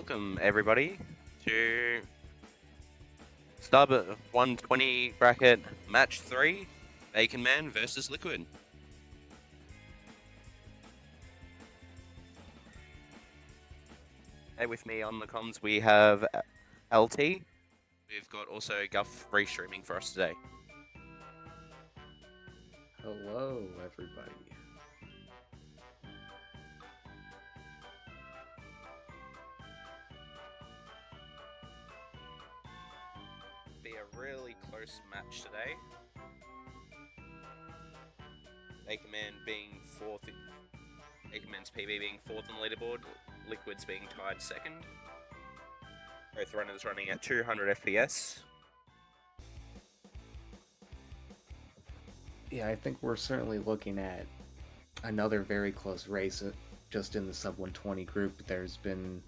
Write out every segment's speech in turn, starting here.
welcome everybody to Starbit 120 bracket match 3, Baconman versus Liquid. Hey, with me on the comms we have LT. We've got also Guff restreaming for us today. Hello, everybody. Be a really close match today. Baconman being fourth, Baconman's PB being fourth on the leaderboard, Liquid's being tied second. Both runners running at 200 FPS. Yeah, I think we're certainly looking at another very close race just in the sub 120 group. There's been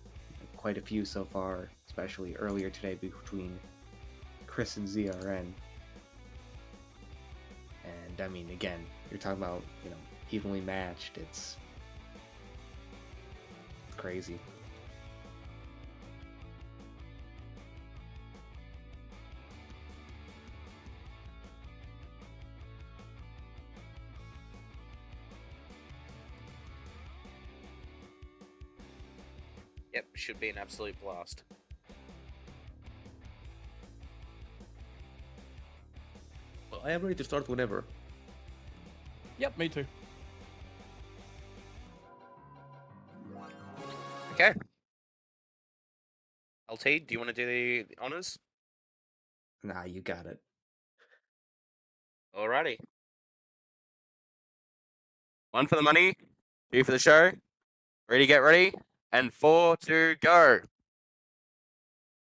quite a few so far, especially earlier today between Chris and ZRN. And I mean, again, you're talking about, evenly matched. It's crazy. Yep, should be an absolute blast. Well, I am ready to start whenever. Yep, me too. Okay. LT, do you want to do the honors? Nah, you got it. Alrighty. 1 for the money, 2 for the show. Ready, get ready, and 4 to go.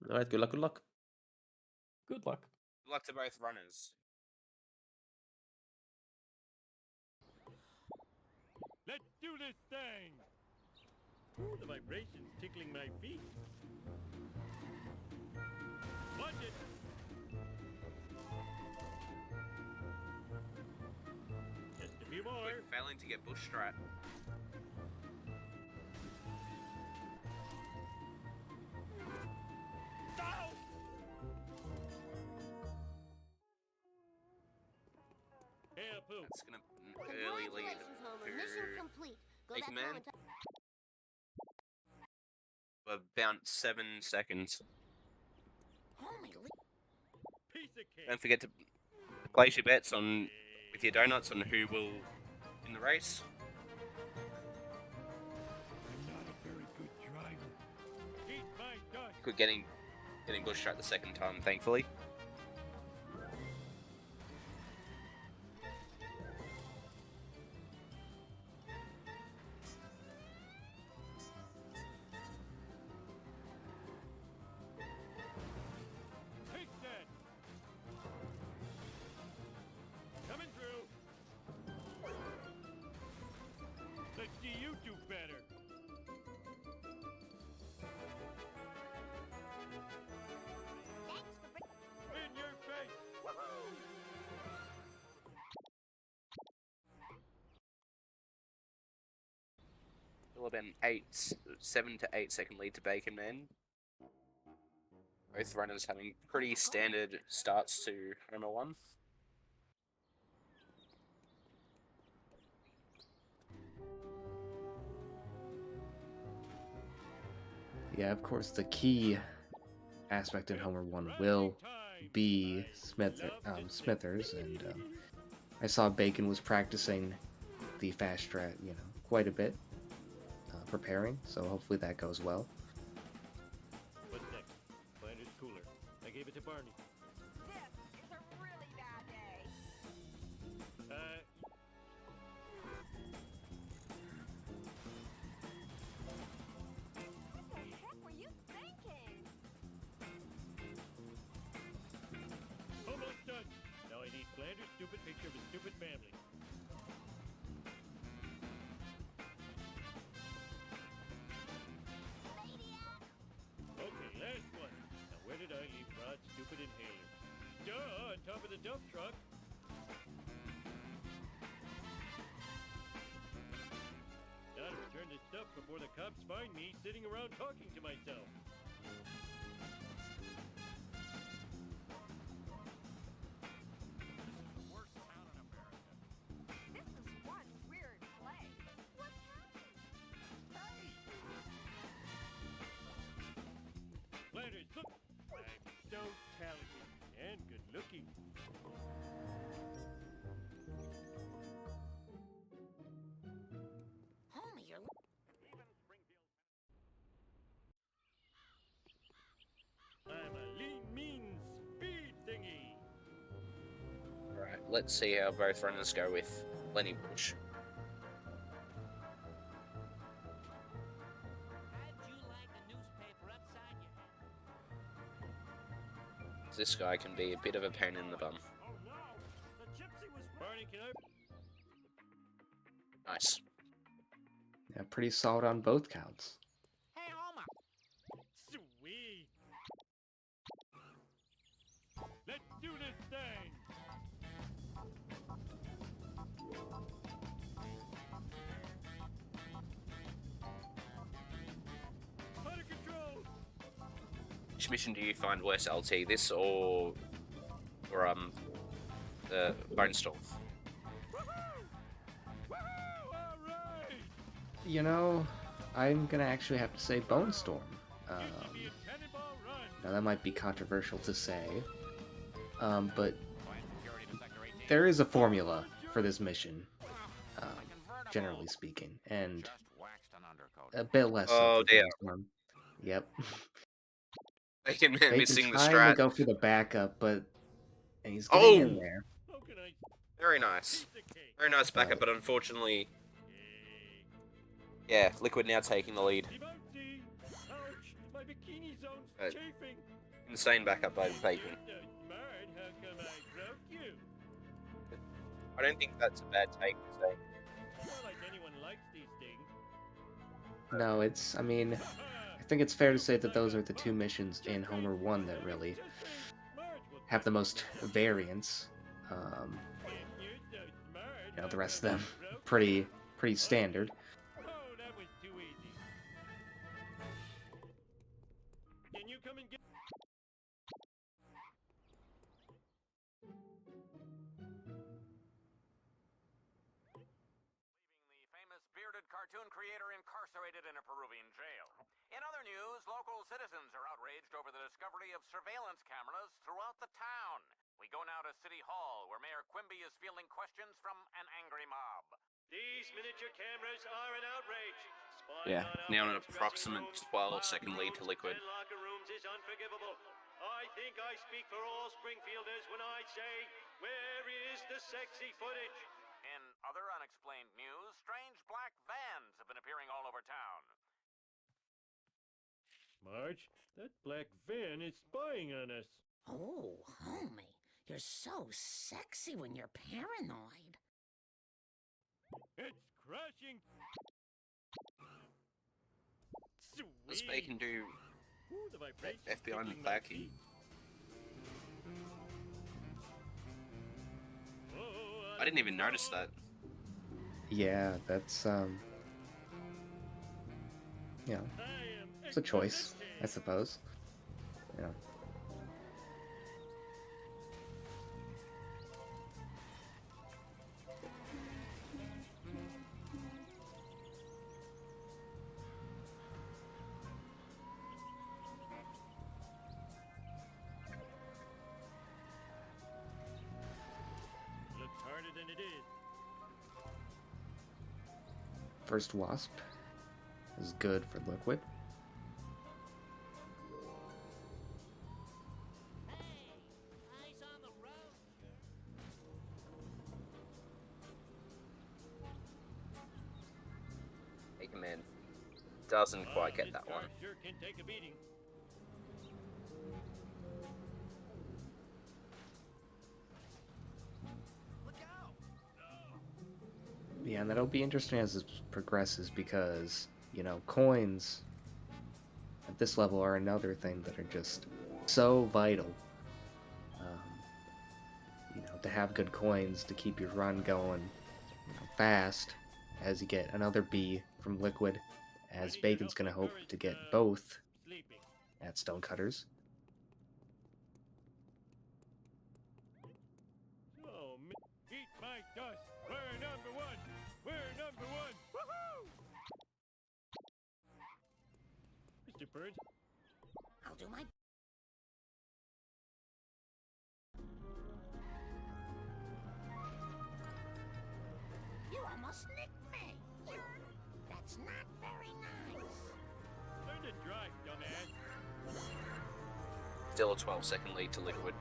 Alright, good luck, good luck. Good luck. Good luck to both runners. Let's do this thing! Ooh, the vibration's tickling my feet. Watch it! Just a few more. We're failing to get bush strat. Ow! Hey, poo. That's gonna an early lead Congratulations, Homer. Mission complete. Go back Baconman. home and About 7 seconds. Holy Piece of cake. Don't forget to place your bets on with your donuts on who will win the race. I'm not a very good driver. Eat my dust. Good getting bush strat the second time, thankfully. Take that. Coming through. Let's see you do better. In your face. Woohoo! Still about an 7 to 8 second lead to Baconman. Both runners having pretty standard starts to Homer 1. Yeah, of course, the key aspect in Homer 1 will be Smithers, and I saw Bacon was practicing the fast strat, quite a bit, preparing, so hopefully that goes well. What's next? Planter's cooler. I gave it to Barney. This is a really bad day. What the heck were you thinking? Almost done. Now I need Flanders' stupid picture of his stupid family. Okay, last one. Now where did I leave Rod's stupid inhaler? Duh, on top of the dump truck. Gotta return this stuff before the cops find me sitting around talking to myself. let's see how both runners go with Lenny Bush. This guy can be a bit of a pain in the bum. Oh no! The gypsy was Barney, can I... Nice. Yeah, pretty solid on both counts. Hey, Homer. Sweet! Let's do this thing! Out of control! Which mission do you find worse, LT? This or the Bone Storm? Alright! You know, I'm gonna actually have to say Bone Storm. This will be a cannonball run! Now that might be controversial to say, but there is a formula for this mission, generally speaking, and a bit less. Oh, so for dear. Bone Storm. Yep. Baconman Bacon's missing the trying to strat. go for the backup, and he's getting in Oh! there. How can I... Very nice. Piece of cake? Very nice backup, but unfortunately, yeah, Liquid now taking the lead. Bouncy! Ouch! My bikini zone's Uh, chafing! Insane backup by Bacon. You're so smart, how come I broke you? I don't think that's a bad take to say. Not like anyone likes these things. No, I mean, I think it's fair to say that those are the two missions in Homer 1 that really have the most variance. You know, the rest of them pretty standard. Oh, that was too easy. Can you come and get... The famous bearded cartoon creator incarcerated in a Peruvian jail. In other news, local citizens are outraged over the discovery of surveillance cameras throughout the town. We go now to City Hall, where Mayor Quimby is fielding questions from an angry mob. These miniature cameras are an outrage. Yeah, now an approximate 12-second lead to Liquid. And locker rooms is unforgivable. I think I speak for all Springfielders when I say, where is the sexy footage? In other unexplained news, strange black vans have been appearing all over town. Marge, that black van is spying on us. Oh, homie. You're so sexy when you're paranoid. It's crashing. What's Sweet. Bacon do? Ooh, the vibration FBI and kicking my Blackie. feet. Oh, I didn't even notice that. Yeah, that's you know, I am it's a choice, I excited. suppose. You know. Looks harder than it is. First Wasp is good for Liquid. Eyes on the road. Baconman doesn't quite get This that car one. Sure can take a beating. Yeah, and that'll be interesting as this progresses because, you know, coins at this level are another thing that are just so vital. You know, to have good coins to keep your run going, you know, fast as you get another B from Liquid, as Bacon's gonna hope to get both Sleeping. at Stonecutters. Oh, eat my dust. We're number one. We're number one. Woohoo! Mr. Burns, I'll do my... You almost nicked me. That's not very nice. learn to drive, dumbass. Still a 12-second lead to Liquid.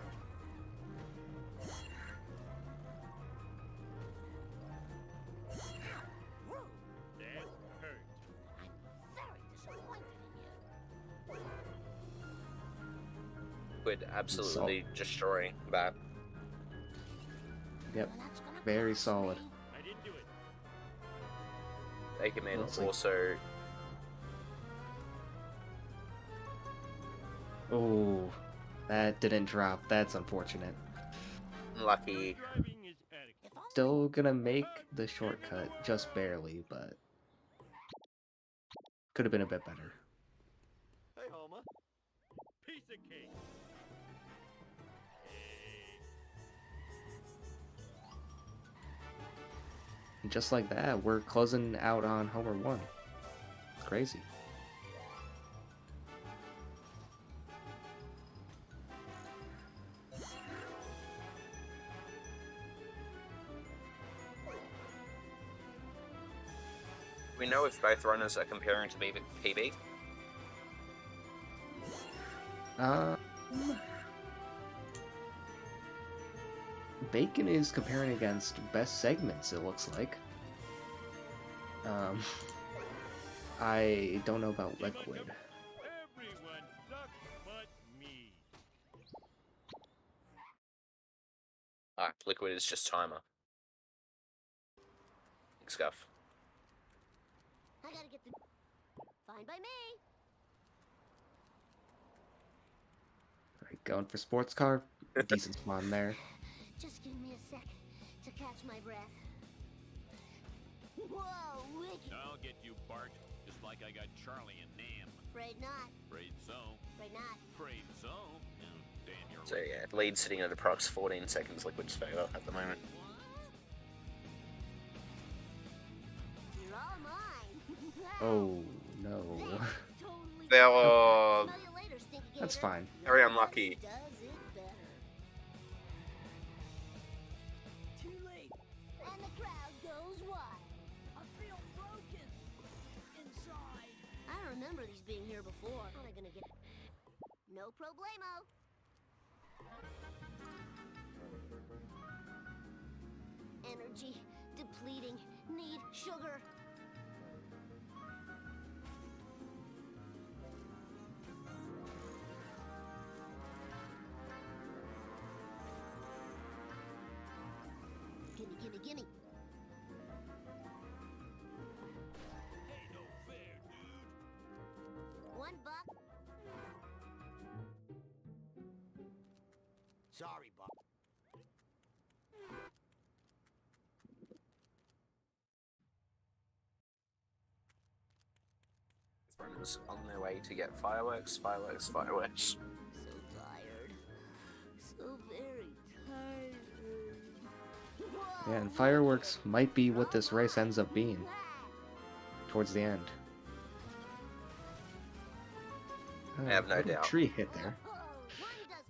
Liquid absolutely destroying that. Yep, Well, that's gonna very cost solid. me. I didn't do it. Baconman Looks like- also Oh, that didn't drop. That's unfortunate. unlucky. Driving is adequate. If only Still gonna make the shortcut, just barely, but could have been a bit better. Hey, Homer. Piece of cake. Hey. And just like that, we're closing out on Homer 1. Crazy. We know if both runners are comparing to PB. Bacon is comparing against best segments, it looks like. I don't know about Liquid. Everyone sucks but me. Ah, Liquid is just timer. Scuff. I gotta get the. Fine by me. Alright, going for sports car. Decent spawn there. Just give me a sec to catch my breath. Whoa, wicked. I'll get you, Bart. Just like I got Charlie and Nam. Afraid not. Afraid so. Afraid not. Afraid so. Oh, damn, you're So yeah, lead sitting at approx 14 seconds Liquid's favour at the moment. You're all mine. Oh, no. Totally. They're Smell you later, stinky That's gator. fine. Very Your unlucky. does it better. Too late. And the crowd goes wild. I feel broken inside. I don't remember these being here before. How am I gonna get? No problemo. Energy depleting. Need sugar. Gimme, gimme, gimme. Hey, no fair, dude. $1. Sorry, Bob. Runners on their way to get fireworks, fireworks, fireworks. So tired. So very tired. Yeah, and fireworks might be what this race ends up being towards the end. I have no little doubt. Tree hit there. Oh, one does.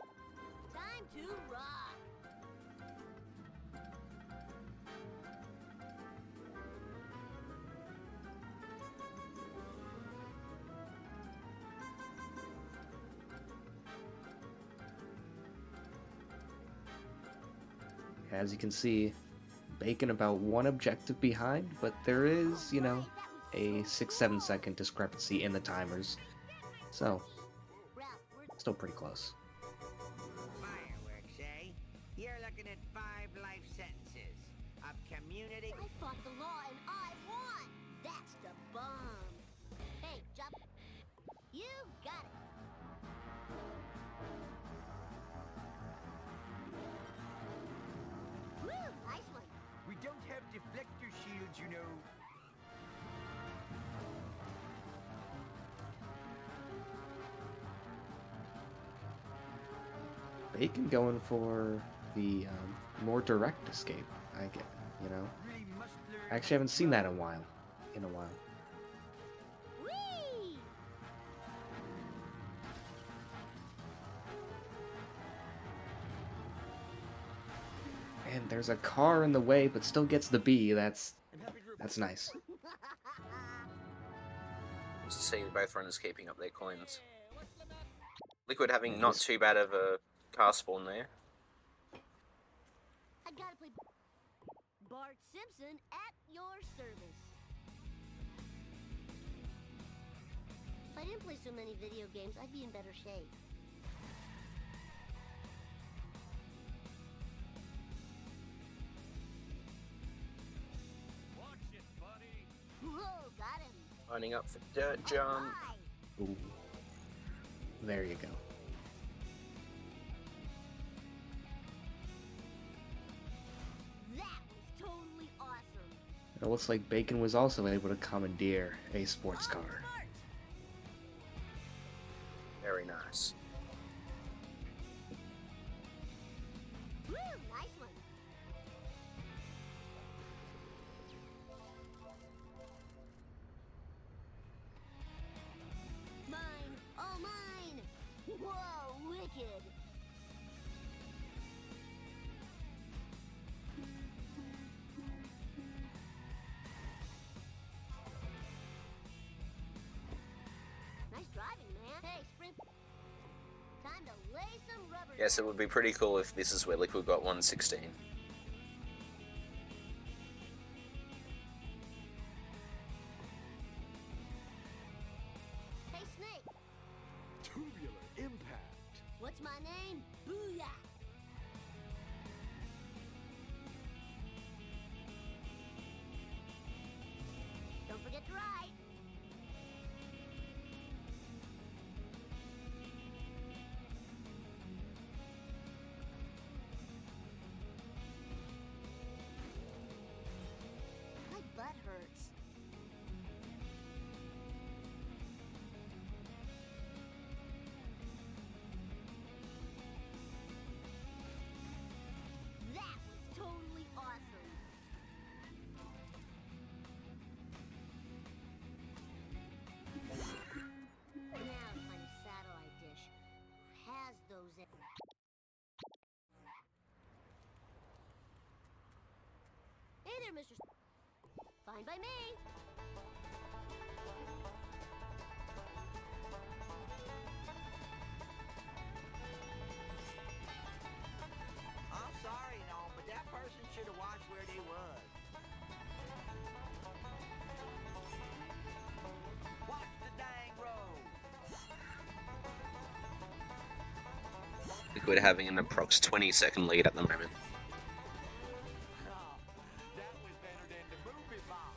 Time to rock. As you can see, Bacon about one objective behind, but there is, you know, a 6-7 second discrepancy in the timers. So, Ralph, we're still pretty close. Fireworks, eh? You're looking at 5 life sentences of community. I fought the law and I won. That's the bomb. Hey, jump. You got it. Woo, nice one. We don't have deflector shields, you know. Bacon going for the more direct escape, I get, you know. Really must learn. I actually haven't seen that in a while. Whee! And there's a car in the way, but still gets the B. That's nice. To see both runners keeping up their coins. Liquid having not too bad of a car spawn there. I gotta play Bart Simpson at your service. If I didn't play so many video games, I'd be in better shape. Lining up for dirt jump. Ooh. There you go. That was totally awesome. It looks like Bacon was also able to commandeer a sports car. Very nice. Woo, nice one. Mine, all mine. Whoa, wicked. Nice driving, man. Hey, sprint. Time to lay some rubber. Yes, it would be pretty cool if this is where Liquid got 116. Hey, Snake. Tubular impact. What's my name? Booyah! Don't forget to write. My butt hurts. That was totally awesome. Now to find a satellite dish. Has those in Hey there, Mr. Fine by me. I'm sorry, no, but that person should have watched where they was. Watch the dang road. Liquid having an approx 20-second lead at the moment. Oh, that was better than the movie box.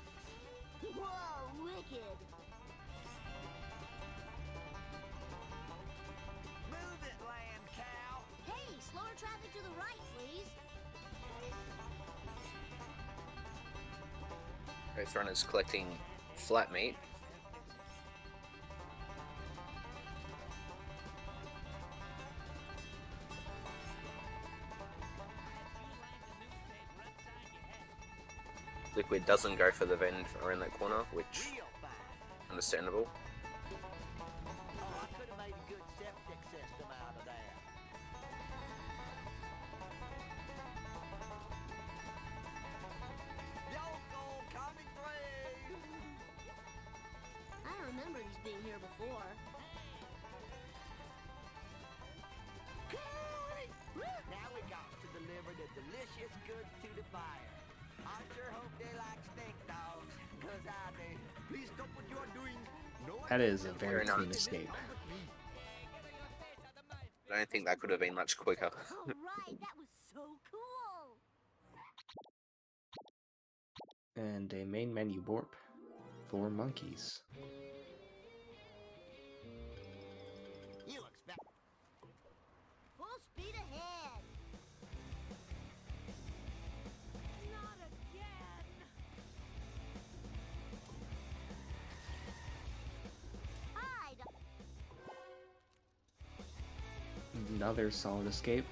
Whoa, wicked. Move it, land cow. Hey, slower traffic to the right, please. Both runners collecting flat meat. Liquid doesn't go for the bend around that corner, which Real fine. understandable. Oh, I could have made a good septic system out of that. Yoko coming through. I don't remember these being here before. Now we got to deliver the delicious goods to the buyer. I sure hope they like steak dogs, cause I do. Please stop what you are doing. No one That is a else very Very clean nice. escape. I don't think that could have been much quicker. All right, that was so cool. And a main menu warp for monkeys. You expect Full speed ahead. Not again. Hide. Another solid escape.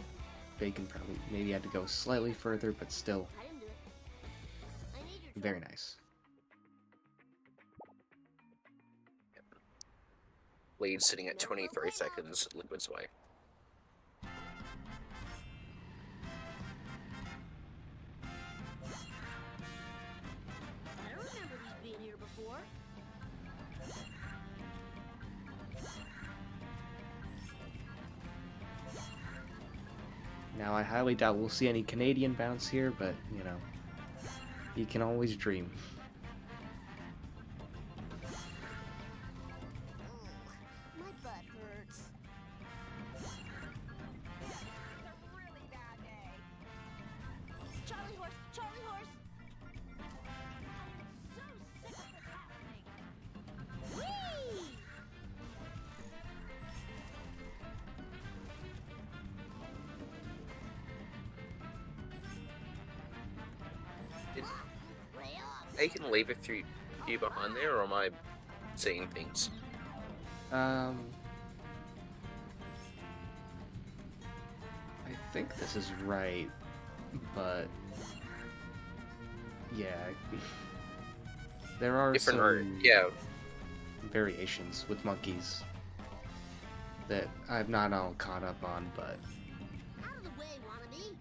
Bacon probably maybe had to go slightly further, but still I didn't do it. I need your very trouble. nice. Lead sitting at 23 seconds, Liquid's way. I don't remember these being here before. Now I highly doubt we'll see any Canadian bounce here, but you know, you can always dream. My butt hurts. it's a really bad day. Charlie horse, Charlie horse. I'm so sick of this happening. they can leave a few behind there, or am I seeing things? I think this is right, but yeah, there are Different some road. Yeah. variations with monkeys that I've not all caught up on, but Out of the way, wannabe.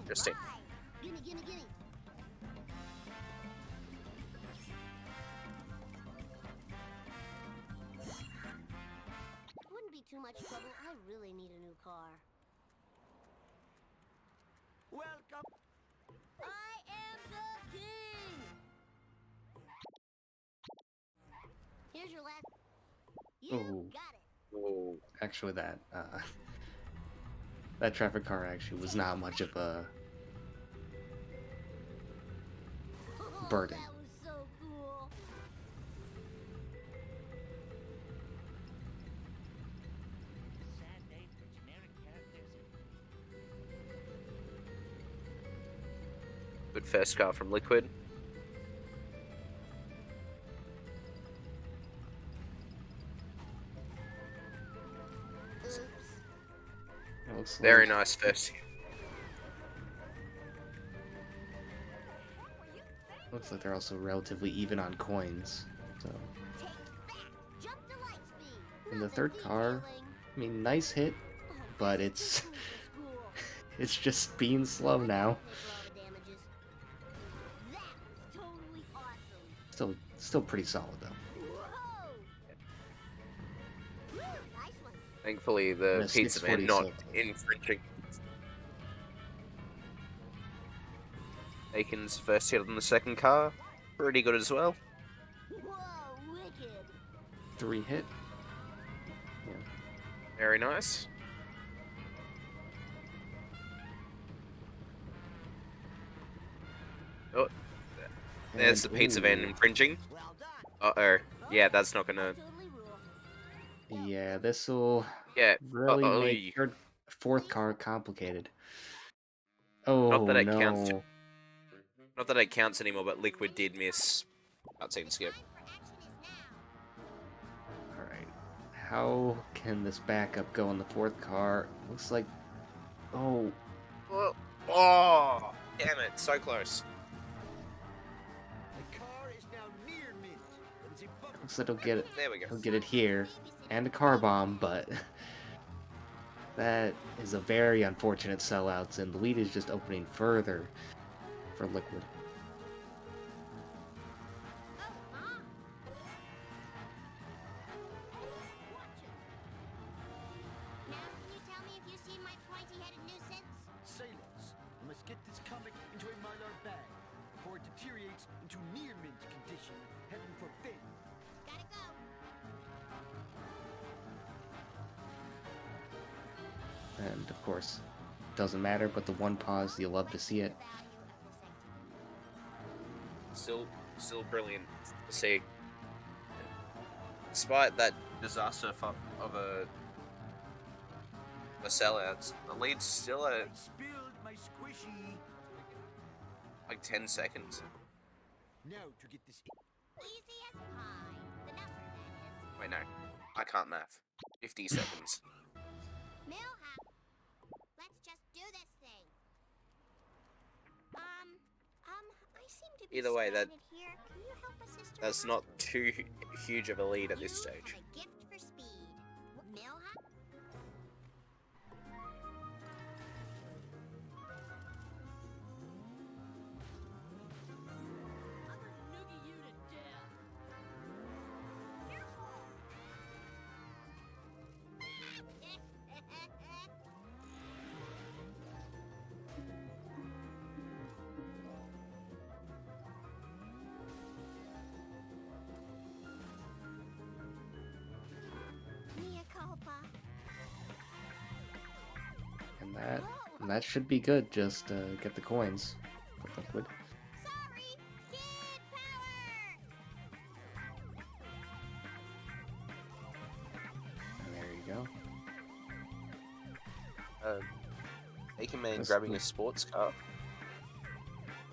Interesting. Alright. Gimme, gimme, gimme. Wouldn't be too much trouble. I really need a new car. Welcome. I am the king. Here's your last. You Oh. got it. Oh, actually that traffic car actually was not much of a Oh, burden. that was so cool. Sad day for generic characters. good first car from Liquid. Oops. It looks Very like nice first. they're also relatively even on coins. So Take that. Jump to light speed. in the Nothing third car, detailing. I mean, nice hit, Oh, but this it's is too cool for school. it's just being slow now. Pay for all the damages. That was totally awesome. Still pretty solid though. Whoa! Woo, nice one. Thankfully, the And a pizza man not 646. infringing. Bacon's first hit on the second car, pretty good as well. Whoa, wicked. 3 hit. Very nice. Oh, there's the And, pizza van ooh, infringing. Well done. Uh-oh. Yeah, that's not gonna... Totally rule. Yeah, this will Yeah. really Uh-oh. make fourth car complicated. Not Oh that it counts. no. Not that it counts anymore, but Liquid did miss. Cutscene skip. Alright. How can this backup go in the fourth car? Looks like. Oh, Oh, damn it! So close. The car is now near mint. That is a bumper. looks like There we go. he'll get it here. And a car bomb, but that is a very unfortunate sellout, and the lead is just opening further for Liquid. Now, can you tell me if you've seen my pointy-headed nuisance? Sailors, I must get this comic into a mylar bag before it deteriorates into near mint condition. Heaven forbid. Gotta go. And of course, doesn't matter, but the one pause, you love to see it. Still brilliant to see. Despite that disaster of a sellout, the lead's still at I spilled my squishy. like 10 seconds. Now to get this. Easy as pie. The number, that is. Wait, no, I can't math. 50 seconds. Millhop. Let's just do this thing. I seem to be Either way, stranded here. Can you help a sister That's out? not too huge of a lead at this You stage. have a gift for speed. Millhop? I'm gonna noogie you to death. Mea culpa. And that should be good. Just get the coins with Liquid. Sorry, kid power. And there you go. Baconman That's grabbing cool. a sports car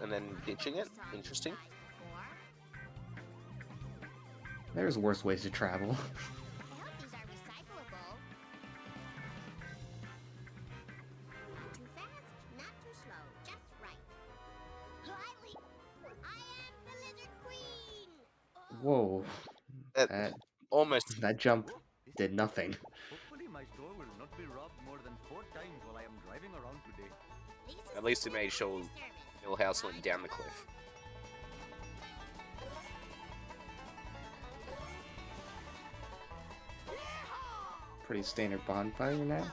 and then ditching it. Interesting. There's worse ways to travel. I hope these are recyclable. Not too fast, not too slow, just right. I am the Lizard Queen! Whoa. That That, almost. that jump did nothing. Hopefully my store will not be robbed more than 4 times while I am driving around today. At least it made sure Millhouse went down the cliff. Pretty standard bonfire now.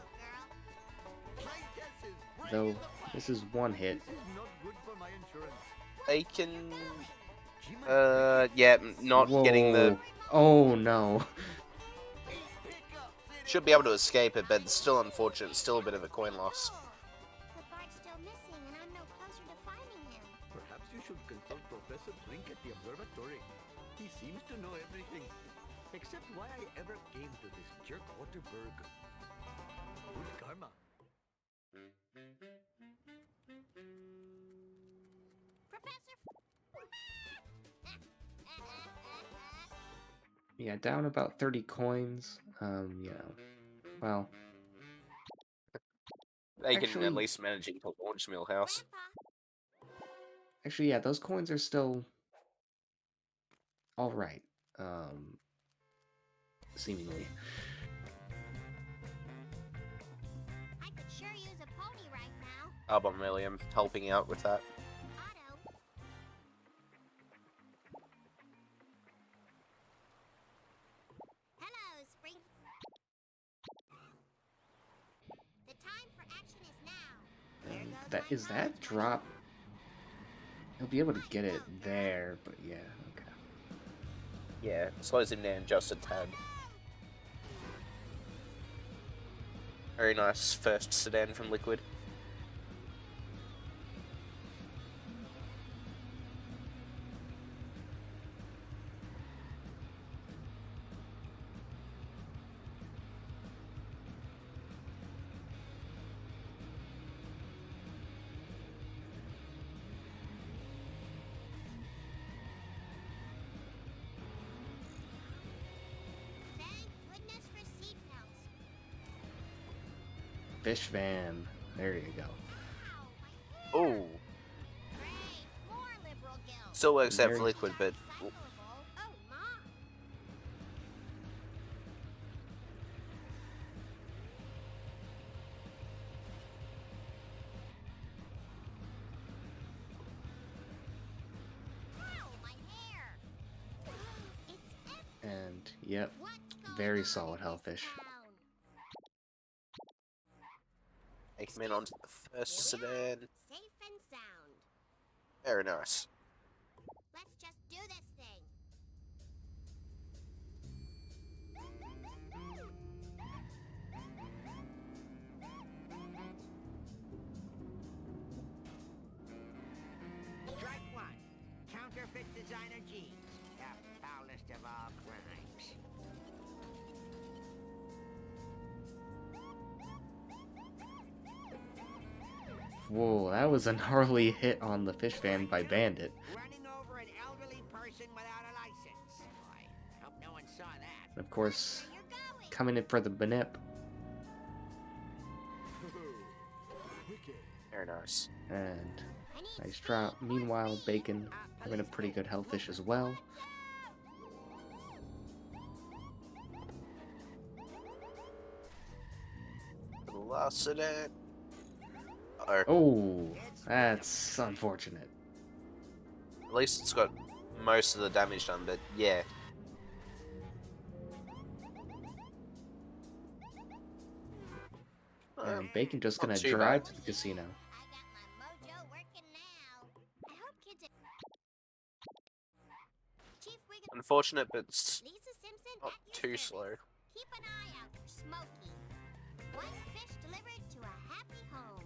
Though, this is one hit. This is not good for my insurance. Bacon. Yeah, not getting the. Oh no. Should be able to escape it, but it's still unfortunate. It's still a bit of a coin loss. The bard's still missing, and I'm no closer to finding him. Perhaps you should consult Professor Blink at the observatory. He seems to know everything. Except why I ever came to this jerk Waterberg. Good karma. Professor. Yeah, down about 30 coins. You know, well, Bacon Actually- at least managing to launch Millhouse. actually, yeah, those coins are still all right. Seemingly. I could sure use a pony right now. Arbon William helping out with that. Otto. Hello, Spring. The time for action is now. There goes That my is that mojo. drop. He'll be able to get it there, but yeah, okay. Yeah, slows him down just a tad. Very nice first sedan from Liquid. Thank goodness for seatbelts. Fish van. There you go. Ow, my hair. Oh, Great, more liberal guilt. still works out for Very- Liquid, but Recyclable. Oh, Mom. Ow, my hair. It's empty. And yep, What's going very on solid in hellfish. this town? take him in onto the first Here we are, sedan. safe and sound. Very nice. Let's just do this thing. Strike one. Counterfeit designer jeans. The foulest of all crimes. Whoa, that was a gnarly hit on the fish van by Bandit. Running over an elderly person without a license. I hope no one saw that. And of course, Where you're going. coming in for the Benep. Very nice. And I need nice speed, drop. more Meanwhile, speed. Bacon having a pretty good hellfish as well. The last sedan. Or Oh, that's unfortunate. at least it's got most of the damage done, but yeah. Bacon just not gonna too drive bad. to the casino. I got my mojo working now. I hope kids Chief Wiggum, Unfortunate, but it's Lisa Simpson not at your too service. slow. Keep an eye out for Smokey. One fish delivered to a happy home.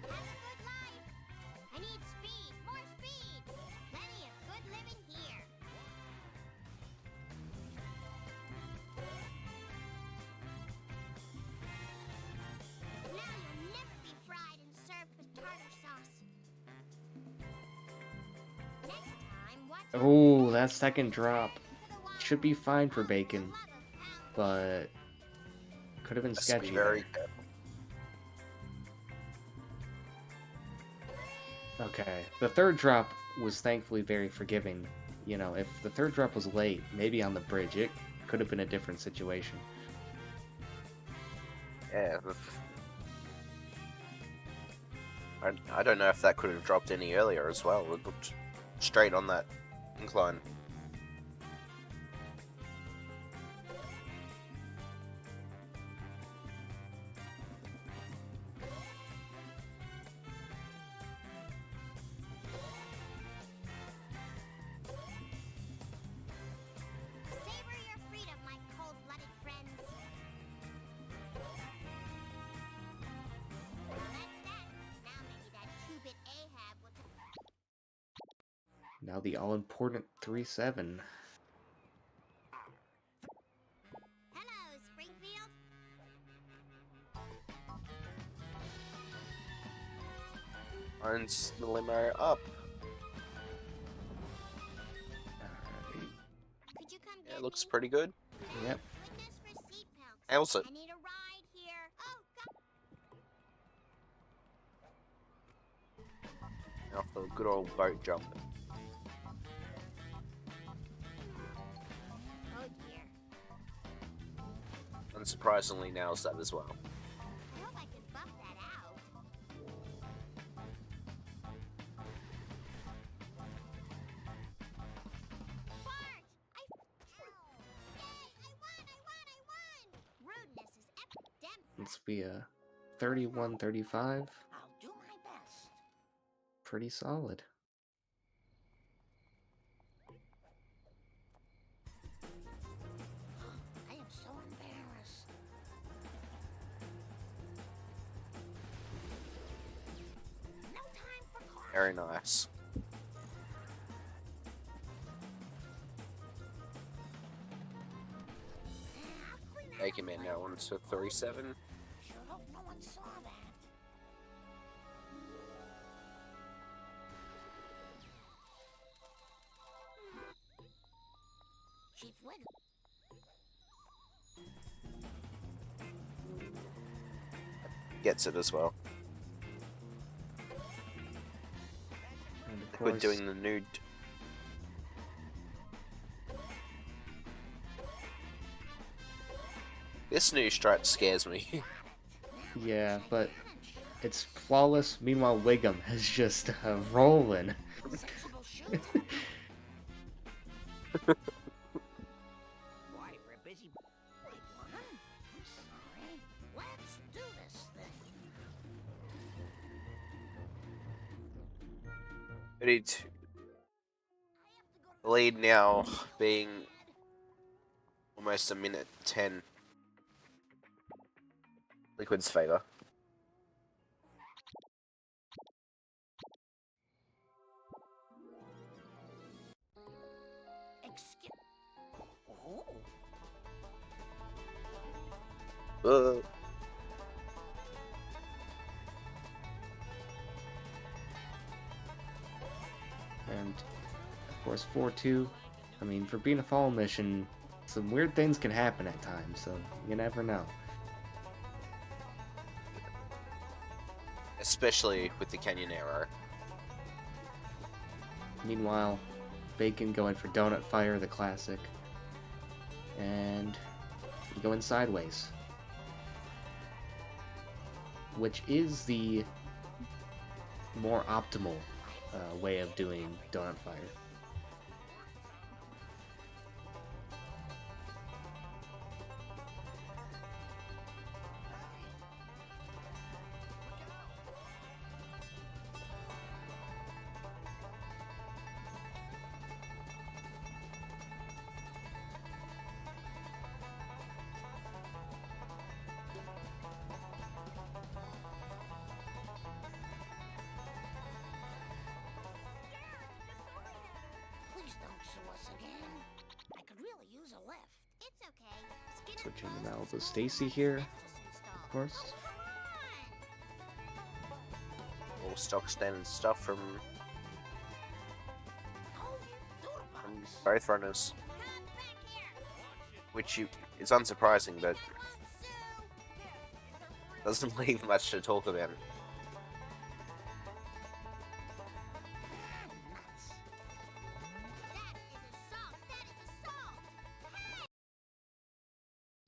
Have a good life. I need speed, more speed. Plenty of good living here. Oh, that second drop should be fine for Bacon, but could have been Has to be sketchy very there. Okay, the third drop was thankfully very forgiving. You know, if the third drop was late, maybe on the bridge, it could have been a different situation. Yeah. I don't know if that could have dropped any earlier as well. It looked straight on that incline. Savor your freedom, my cold-blooded friends. That's that. Now maybe that two-bit Ahab will Now the all-important 3-7. Hello, Springfield. Owns the limo up. Could you come Yeah, get it looks me? pretty good. Yep. Witness for seatbelts. I also I need a ride here. Oh, now for a good old boat jump. oh dear. Unsurprisingly, nails that as well. I hope I can buff that out. Bart! I won! Rudeness is epidemic. Let's be a 31-35. I'll do my best. Pretty solid. I am so embarrassed. No time for caution. Very nice. I'll clean that Taking up man later. now on to 37. Sure hope no one saw that. Chief Wiggle. Gets it as well. And of Liquid course, doing the nude. This new stripe scares me. yeah, but it's flawless. Meanwhile, Wiggum is just rolling. Sensible shooter. Why, for a busy boy, one? I'm sorry. Let's do this thing. 32. The lead now being almost a minute 10. Liquid's favor. Excuse. Oh. And of course, 4-2. I mean, for being a fall mission, some weird things can happen at times, so you never know. Especially with the Canyon Arrow. Meanwhile, Bacon going for Donut Fire, the classic. And going sideways. Which is the more optimal way of doing Donut Fire. Please don't sue us again. I could really use a lift. It's okay. Skinner Switching Close now has to a Stacy nice here, Nexus installed. of course. All stock standard stuff from Oh, you do Both runners. Is unsurprising, but doesn't leave much to talk about.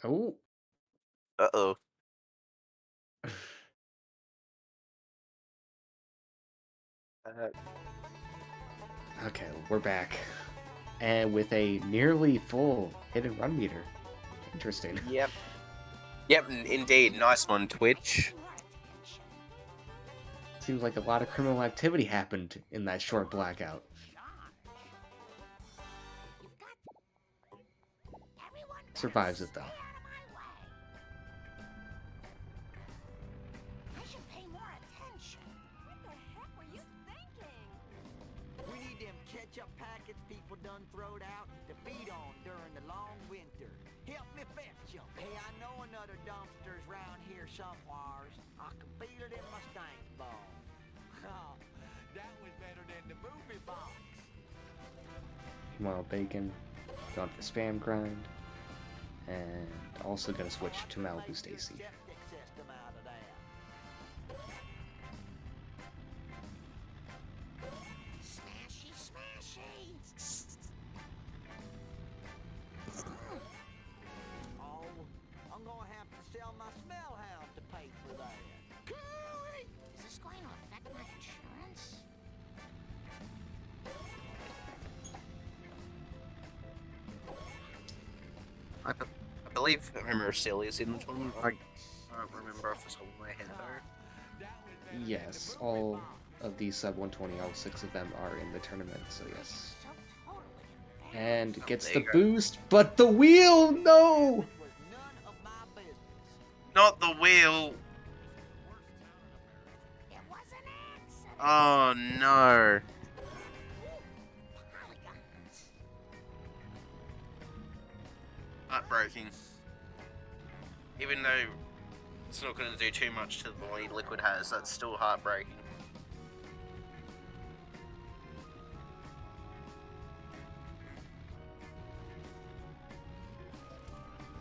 Oh. Uh-oh. Okay, we're back. And with a nearly full hit and run meter. Interesting. Yep. Yep, indeed. Nice one, Twitch. Seems like a lot of criminal activity happened in that short blackout. Survives it, though. I should pay more attention. What the heck were you thinking? We need them ketchup packets people done throwed out to feed on during the long winter. Help me fetch 'em. Hey, I know another dumpster's round here somewheres. I can feel it in my stank bone. Oh, that was better than the movie box. Meanwhile, Bacon going for spam grind. And also gonna switch to Malibu Stacy. Septic system out of that. Smashy, smashy. Oh, I'm gonna have to sell my smell hound to pay for that. Is this going to affect my insurance? I believe Mercilli is in the tournament. I don't remember off the top of my head though. Yes, all of these sub 120, all 6 of them are in the tournament, so yes. So totally embarrassed. And gets there the you go. boost, but the wheel, no! Was none of my business. Not the wheel! It was an accident. Oh no! Polygons. Heartbreaking. Even though it's not going to do too much to the lead Liquid has, that's still heartbreaking.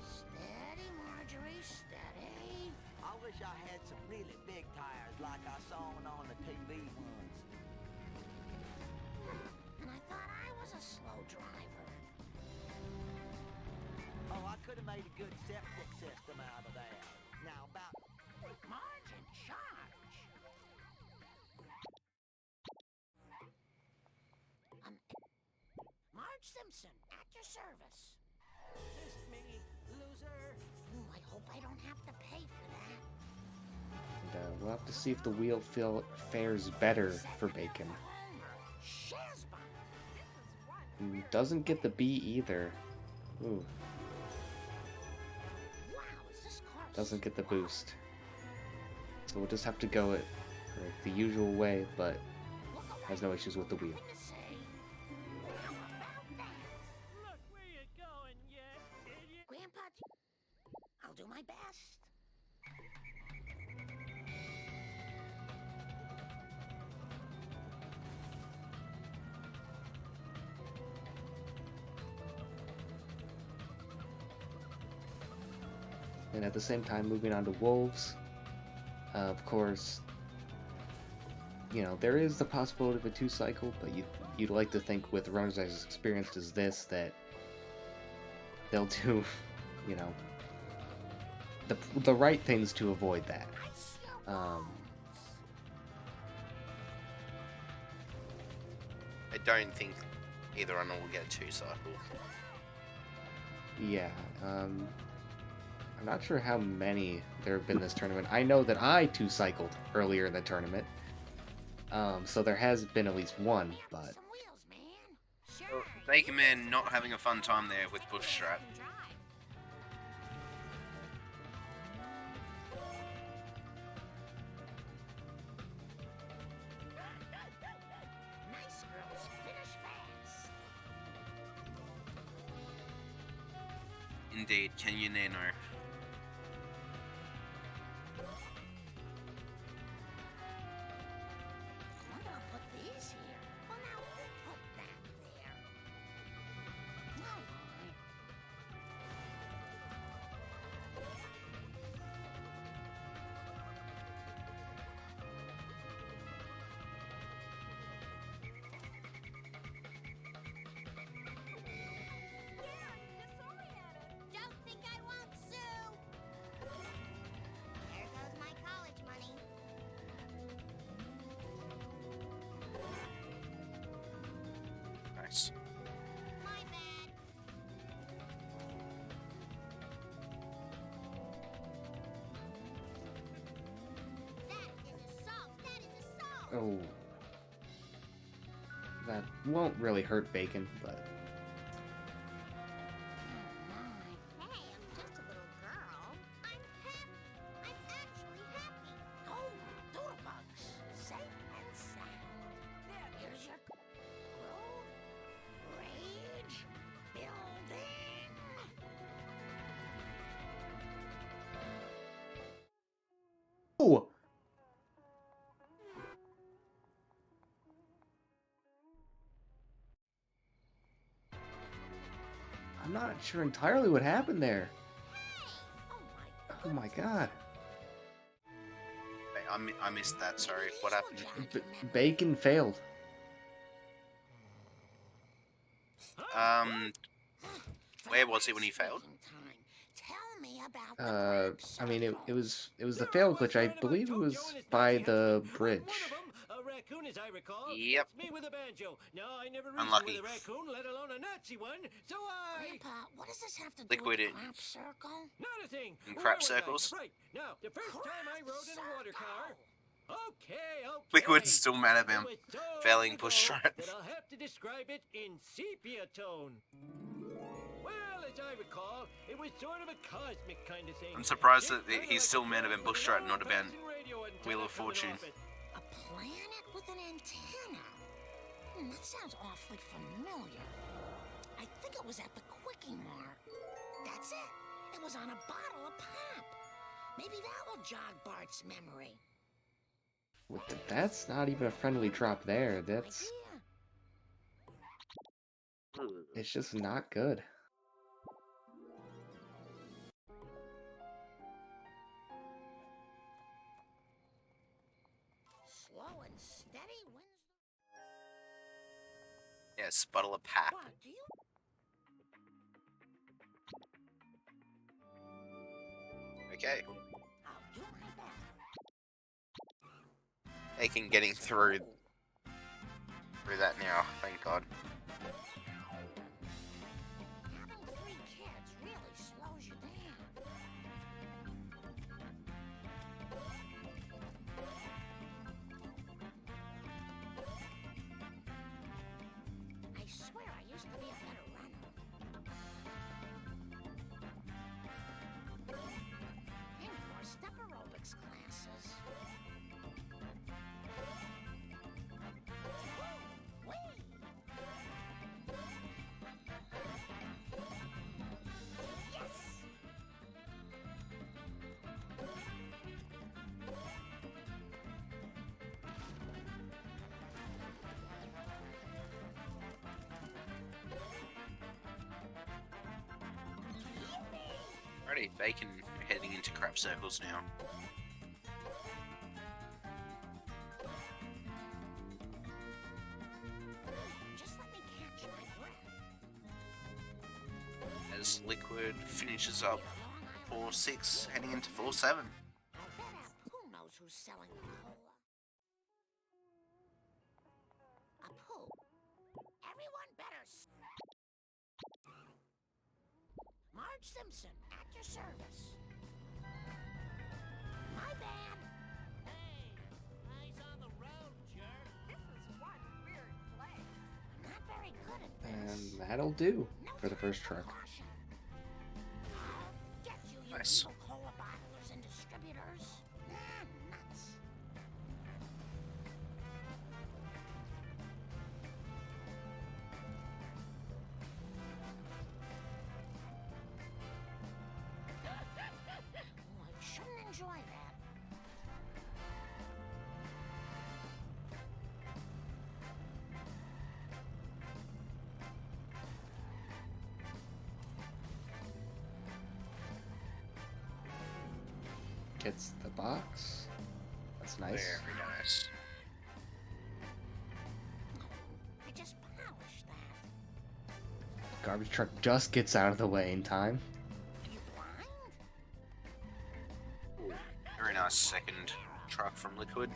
Steady, Marjorie, steady. I wish I had some really big tires like I saw on the TV ones. And I thought I was a slow driver. Oh, I could have made a good septic system out of that. Now about Marge in charge. Marge Simpson, at your service. this me, loser. I hope I don't have to pay for that. And we'll have to see if the wheel fares better for Bacon. Shazbot. Doesn't get the B either. Ooh, Wow, is this car doesn't get the boost. So we'll just have to go it like the usual way, but Look away. has no issues with the wheel. Nothing to say. How about that? Look where you're going, you idiot. Grandpa, I'll do my best. And at the same time, moving on to Wolves. Of course, you know, there is the possibility of a 2-cycle, but you'd like to think with runners as experienced as this that they'll do, you know, the right things to avoid that. I don't think either runner will get a 2-cycle. Yeah, I'm not sure how many there have been this tournament. I know that I 2-cycled earlier in the tournament. So there has been at least one, but Some wheels, man. Sure. Baconman not having a fun time there with Bush Strap. Nice girls finish fast. Indeed, can you nano? I wonder I'll put these here. Well, now, put that there. Oh. That won't really hurt Bacon, but... Hey, I'm just a little girl. I'm happy. I'm actually happy. Oh, doodlebugs. Safe and sound. Here's your growth, rage, building. Oh! I'm not sure entirely what happened there. Oh my god. I missed that, sorry. What happened? Bacon failed. Where was he when he failed? Tell me about I mean, it was the fail glitch. I believe it was by the bridge. A raccoon, as I recall. Yep. It's me with a banjo. No, I never reached Unlucky. with a raccoon, let alone a Nazi one. So Grandpa, what does this have to do Liquid with it. crop circle? Not a thing. In Where crap was I? circles? Right. Now, the first time I rode in a water car. Okay. Liquid's still mad at him. It was so Failing long push ago strat. that I'll have to describe it in sepia tone. Well, as I recall, it was sort of a cosmic kind of thing. I'm surprised Shaped that kinda he's like still a mad about planet bush with strat, an not about old-fashioned radio antenna Wheel of coming Fortune. off it. A planet with an antenna? That sounds awfully familiar. I think it was at the Quickie Mart. That's it. It was on a bottle of pop. Maybe that will jog Bart's memory. That's not even a friendly drop there. That's... It's just not good. Slow and steady wins Yes, bottle of pap. the... Bart, do you... Okay. I'll do my best. Bacon getting through that now, thank God. Having 3 kids really slows you down. I swear I used to be a better runner. And more step aerobics classes. Whee! Yes! Alrighty, Bacon heading into crap circles now. Just let me catch my breath. As Liquid finishes up Long Island 4-6, heading into 4-7. I'll bet out who knows who's selling the cola. A poo. Everyone better. Marge Simpson at your service. My bad. Hey, eyes on the road, jerk. This is one weird place. I'm not very good at this. And that'll do No for the first time truck. caution. I'll get you, you Nice. evil cola bottlers and distributors. Ah, nuts. Oh, I shouldn't enjoy that. Gets the box. That's nice. Very nice. I just polished that. Garbage truck just gets out of the way in time. Are you blind? Very nice second truck from Liquid.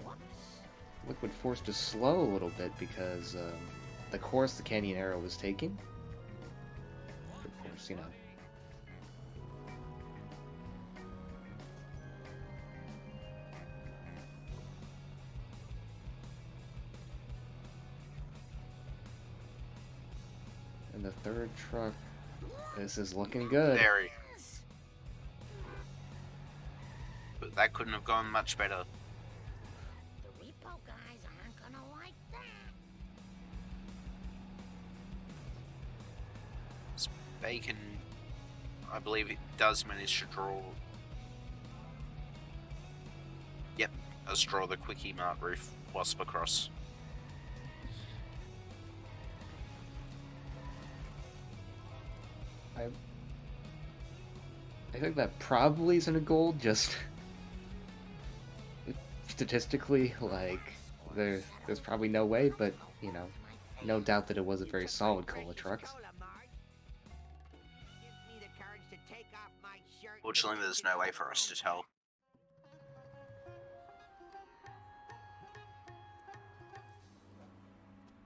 Whoops. Liquid forced to slow a little bit because the course the Canyon Arrow was taking. Of course, course, you know. And the third truck, this is looking good. Very. But that couldn't have gone much better. The repo guys aren't gonna like that. Bacon, I believe it does manage to draw. Yep, does draw the quickie mark roof wasp across. I think that probably isn't a goal, just statistically, like, there's probably no way, but, you know, no doubt that it was a very solid cola trucks. Fortunately, there's no way for us to tell.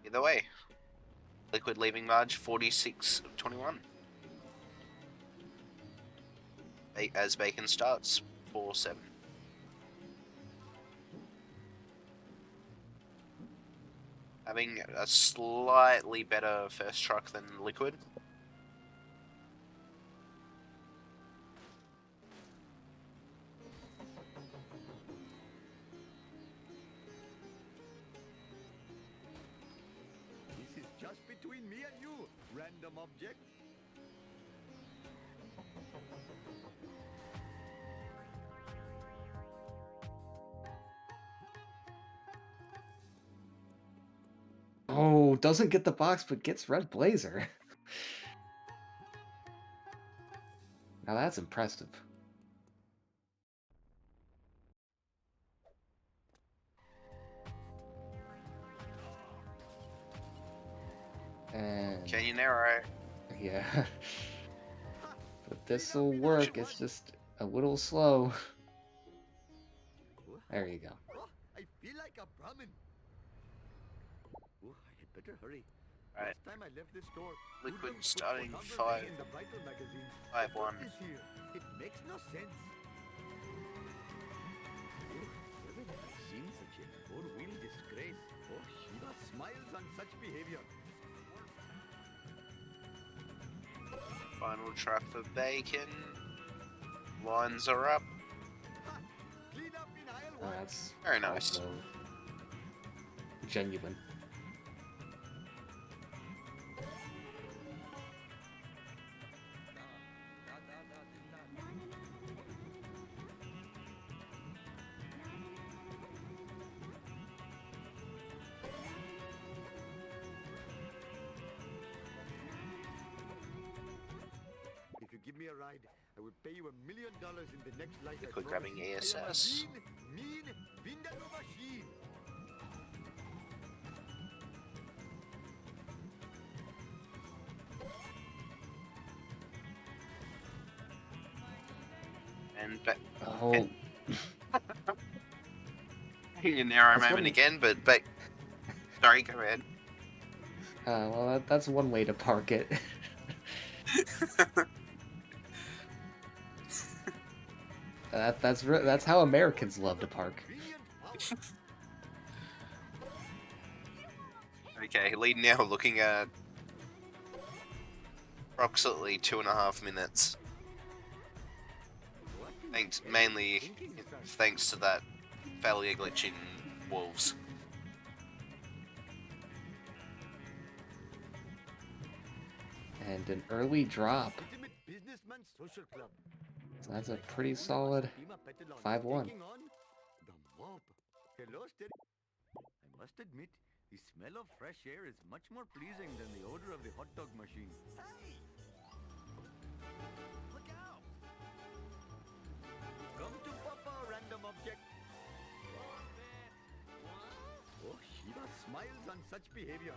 Either way, Liquid leaving Marge 46-21. As Bacon starts 4-7. Having a slightly better first truck than Liquid. This is just between me and you, random object. Oh, doesn't get the box, but gets Red Blazer. Now that's impressive. And Can you narrow? yeah. But this'll work, it's just a little slow. There you go. Oh, I feel like a Brahmin. Oh, I had better hurry. Right. Last time I left this store, Liquid Hoodlums put starting 100 in the Vital magazine. 5-1. What is here? It makes no sense. Oh, never have I seen such a four-wheel disgrace. Oh, Shiva smiles on such behavior. Final truck for Bacon. Lines are up. Ha! Clean up in aisle Oh, one. that's Very nice. also genuine. If you give me a ride, I will pay you $1 million in the next life. I Liquid promise. grabbing I am a ASS. mean Vindaloo machine. And Oh, a narrow That's moment one- again, but sorry, go ahead. well, that's one way to park it. That's how Americans love to park. Convenient power. Okay, lead now looking at approximately 2.5 minutes. What is Thanks, Eric mainly thinking, son? thanks to that failure glitch in Wolves. And an early drop. Ultimate Businessman Social Club. So that's a pretty solid 5-1. Taking on the mob. Hello, Steady. I must admit, the smell of fresh air is much more pleasing than the odor of the hot dog machine. Hey! Look out! Come to Papa, random object. Oh, Shiva smiles on such behavior.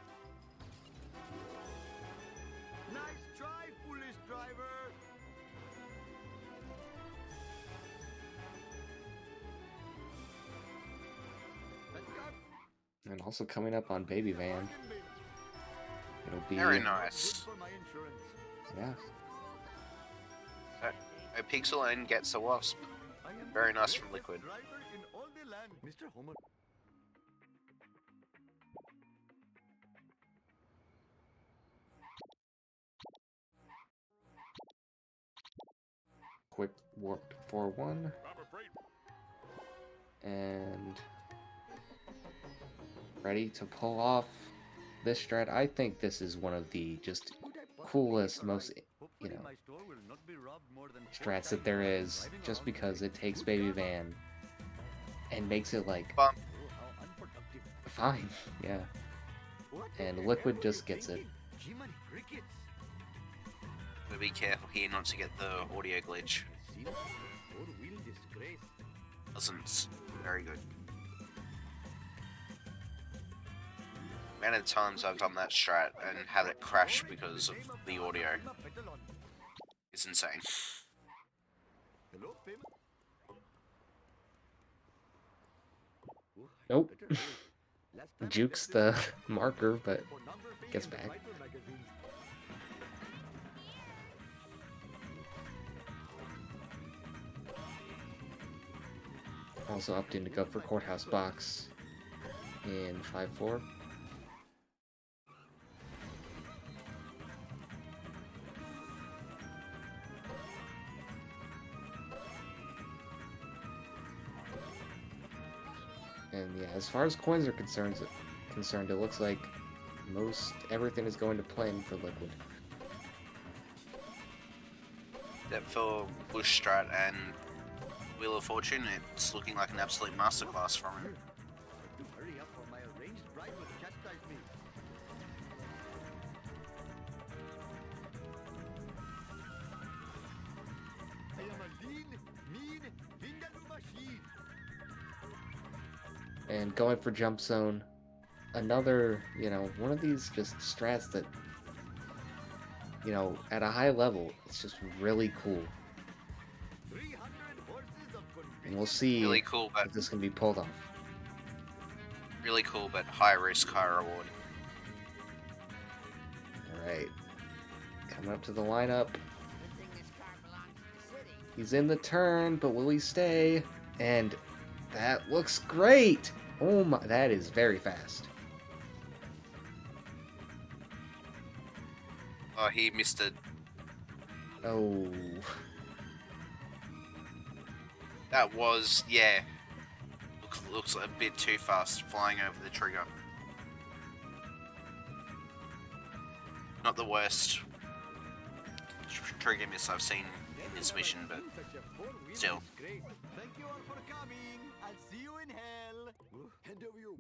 Nice try, foolish driver. And also coming up on Baby Van, it'll be Very nice. Good for my insurance. yeah. A pixel and gets a wasp. I am Very the nice from greatest Liquid. driver in all the land, Mr. Homer. Quick warp 4-1. And ready to pull off this strat. I think this is one of the just Could I possibly coolest, get a most, ride? you Hopefully know, my store will not be robbed more than 4 strats that times there while I'm is, driving just around because today. it takes Good Baby job. Van and makes it like Bump. Oh, how unproductive. fine, yeah. What And the Liquid hell were just you gets it. thinking? Jiminy crickets. But be careful here not to get the audio glitch. Seems like a four-wheel disgrace. Doesn't very good. Amount of times I've done that strat and had it crash because of the audio is insane. Hello, famous. Oh, I Nope. better hurry. Last time I Jukes left the this marker, but pornography gets in the back. Viper magazines. also opting to go for Courthouse Box in 5-4. And yeah, as far as coins are concerned, it looks like most everything is going to plan for Liquid. Except for Bush Strat and Wheel of Fortune, it's looking like an absolute masterclass from him. To hurry up or my arranged bride will chastise me. I am a lean, mean, vindaloo machine. And going for Jump Zone, another, one of these just strats that, at a high level, it's just really cool. 300 horses of And we'll see Really cool, but if this can be pulled off. high risk, high reward. Alright. Coming up to the lineup. He's in the turn, but will he stay? And that looks great! Oh my, that is very fast. Oh, he missed it. Oh. That was, yeah. Looks a bit too fast, flying over the trigger. Not the worst trigger miss I've seen in this mission, but still. Thank you all for coming. I'll see you in hell. Hand over you.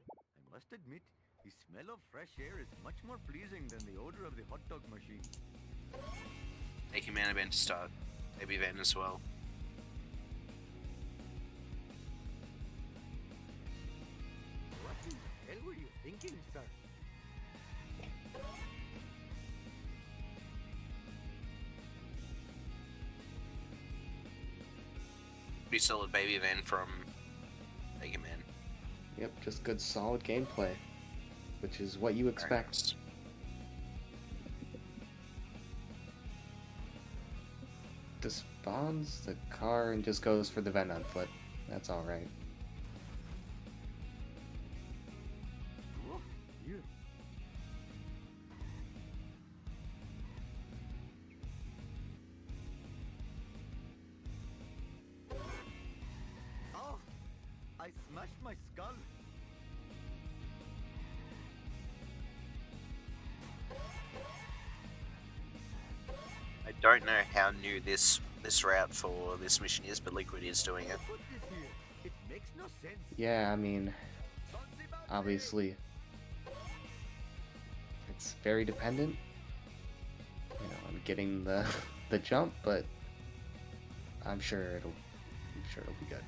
I must admit, the smell of fresh air is much more pleasing than the odor of the hot dog machine. Taking mana Ben to start. Maybe Van as well. What the hell were you thinking, sir? Pretty solid baby Van from Baconman. Yep, just good solid gameplay. Which is what you expect. Nice. Despawns the car and just goes for the vent on foot. That's alright. Oh, yeah. Oh, I smashed my skull. I don't know how new this route for this mission is, but Liquid is doing it. Put this here. It makes no sense. Yeah, I mean, obviously, it's very dependent, on getting the the jump, but I'm sure it'll be good.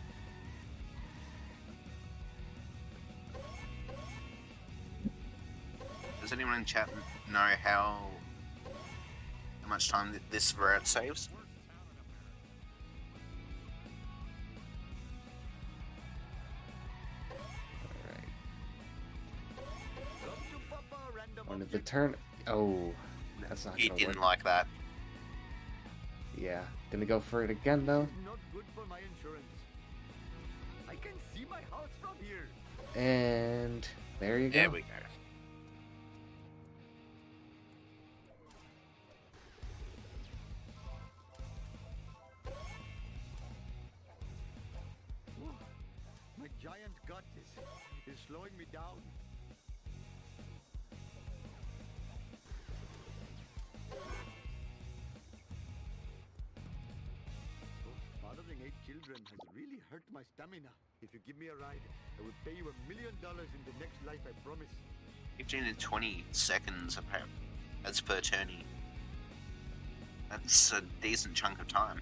Does anyone in chat know how much time this route saves? Alright. Come to Papa, random One of the object. turn. Oh, that's not He gonna didn't work. like that. Yeah, gonna go for it again though. This is not good for my insurance. I can see my house from here. And there you go. There we go. My giant gut is slowing me down. Fathering 8 children has really hurt my stamina. If you give me a ride, I will pay you $1 million in the next life, I promise. 15 to 20 seconds apparently. That's per turning. That's a decent chunk of time.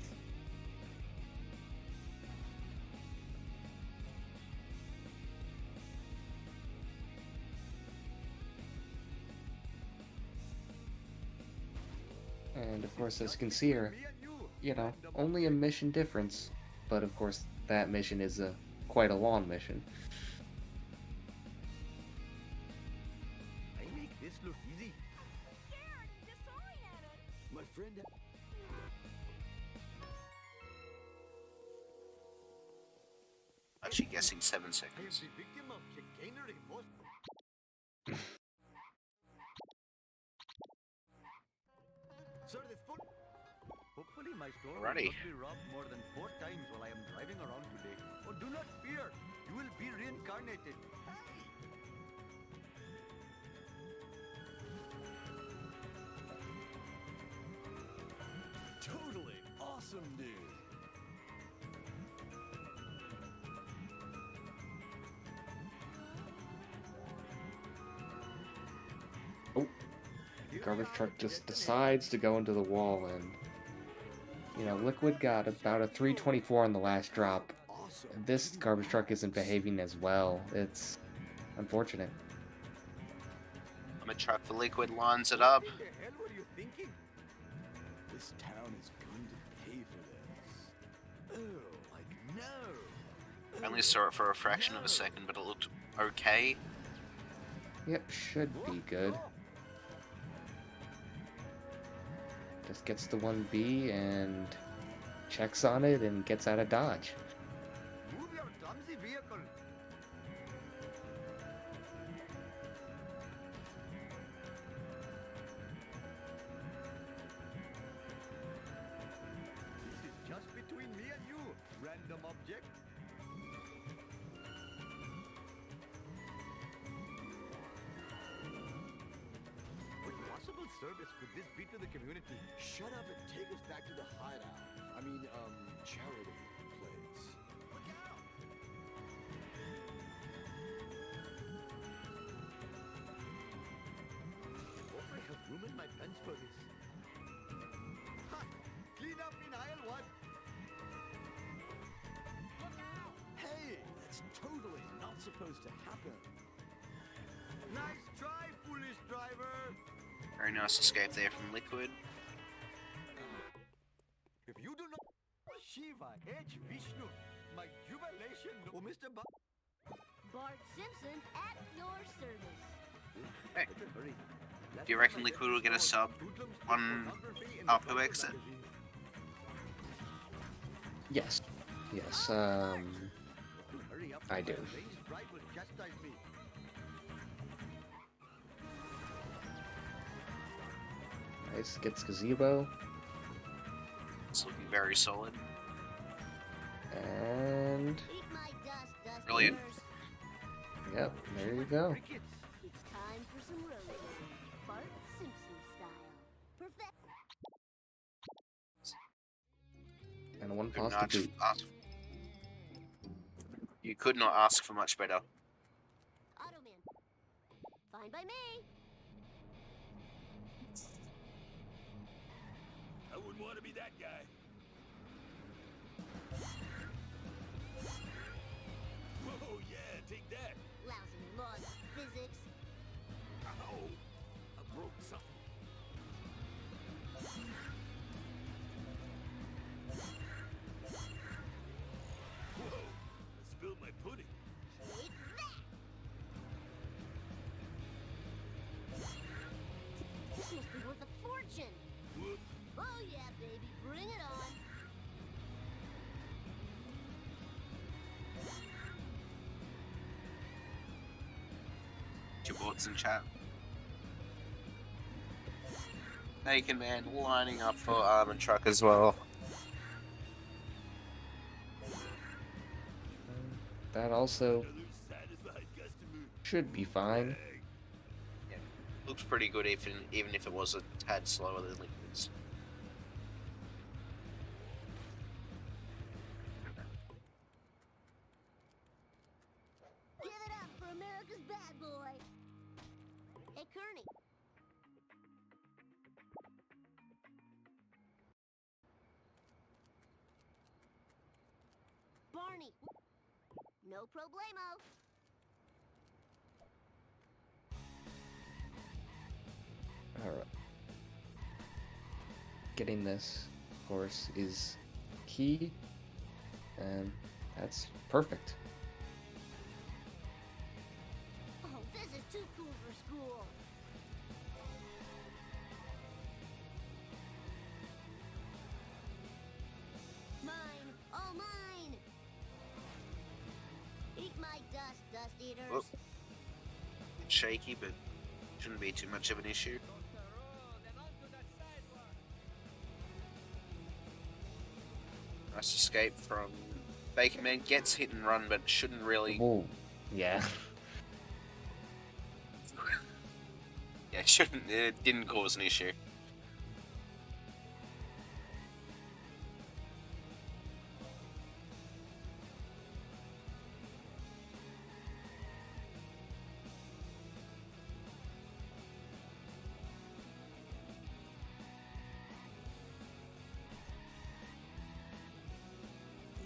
And of course, as you can see here, you know, only a mission difference. But of course, that mission is quite a long mission. I make this look easy. Scared and disoriented. My friend... Actually guessing 7 I am seconds. the victim of chicanery. Sir, this foot... Hopefully my store will not Alrighty. be robbed more than 4 times while I am driving around today. Oh, do not fear. You will be reincarnated. Totally awesome, dude. Garbage truck just decides to go into the wall, and you know, Liquid got about a 324 on the last drop. This garbage truck isn't behaving as well. It's unfortunate. I'm a truck for Liquid, lines it up. What the hell were you thinking? This town is going to pay for this. Oh, like no. I only saw it for a fraction of a second, but it looked okay. Yep, should be good. Just gets the 1B and checks on it and gets out of dodge. Move your clumsy vehicle. This is just between me and you, random object. What possible service could this be to the community? Shut up and take us back to the hideout. I mean, charity place. Look out! Hope I have room in my pants for this. Ha! Clean up in aisle 1. Look out. Hey, that's totally not supposed to happen. Nice try, foolish driver. Very nice escape there from Liquid. If you do not... Shiva, H. Vishnu, my jubilation... Oh, Mr. Bart Simpson at your service. Hey, do you reckon Liquid will get a sub on Apu exit? Yes. Yes, I do. Nice, gets gazebo. It's looking very solid. And Eat my dust, dust. Brilliant. yep, there you go. It's time for some road game. Bart Simpson style. Perfect. And one Could pause not to boot. ask- You could not ask for much better. Automan. Fine by me. I wouldn't want to be that guy. Whoa, yeah, take that. Lousy laws, physics. Ow! I broke something. Whoa! I spilled my pudding. Take that. This must be worth a fortune. Whoop. Oh yeah, baby, bring it on. Your boards in chat. Baconman lining up for Armored Truck as well. That also should be fine. Yeah, looks pretty good even if it was a tad slower than Liquid's. Give it up for America's bad boy. Hey, Kearney. Barney. No problemo. Alright. Getting this horse is key, and that's perfect. Oh, this is too cool for school. Mine, all mine. Eat my dust, dust eaters. Oh. It's shaky, but shouldn't be too much of an issue. Nice escape from Baconman. Gets hit and run, but shouldn't really. Whoa. Yeah. Yeah, shouldn't. It didn't cause an issue.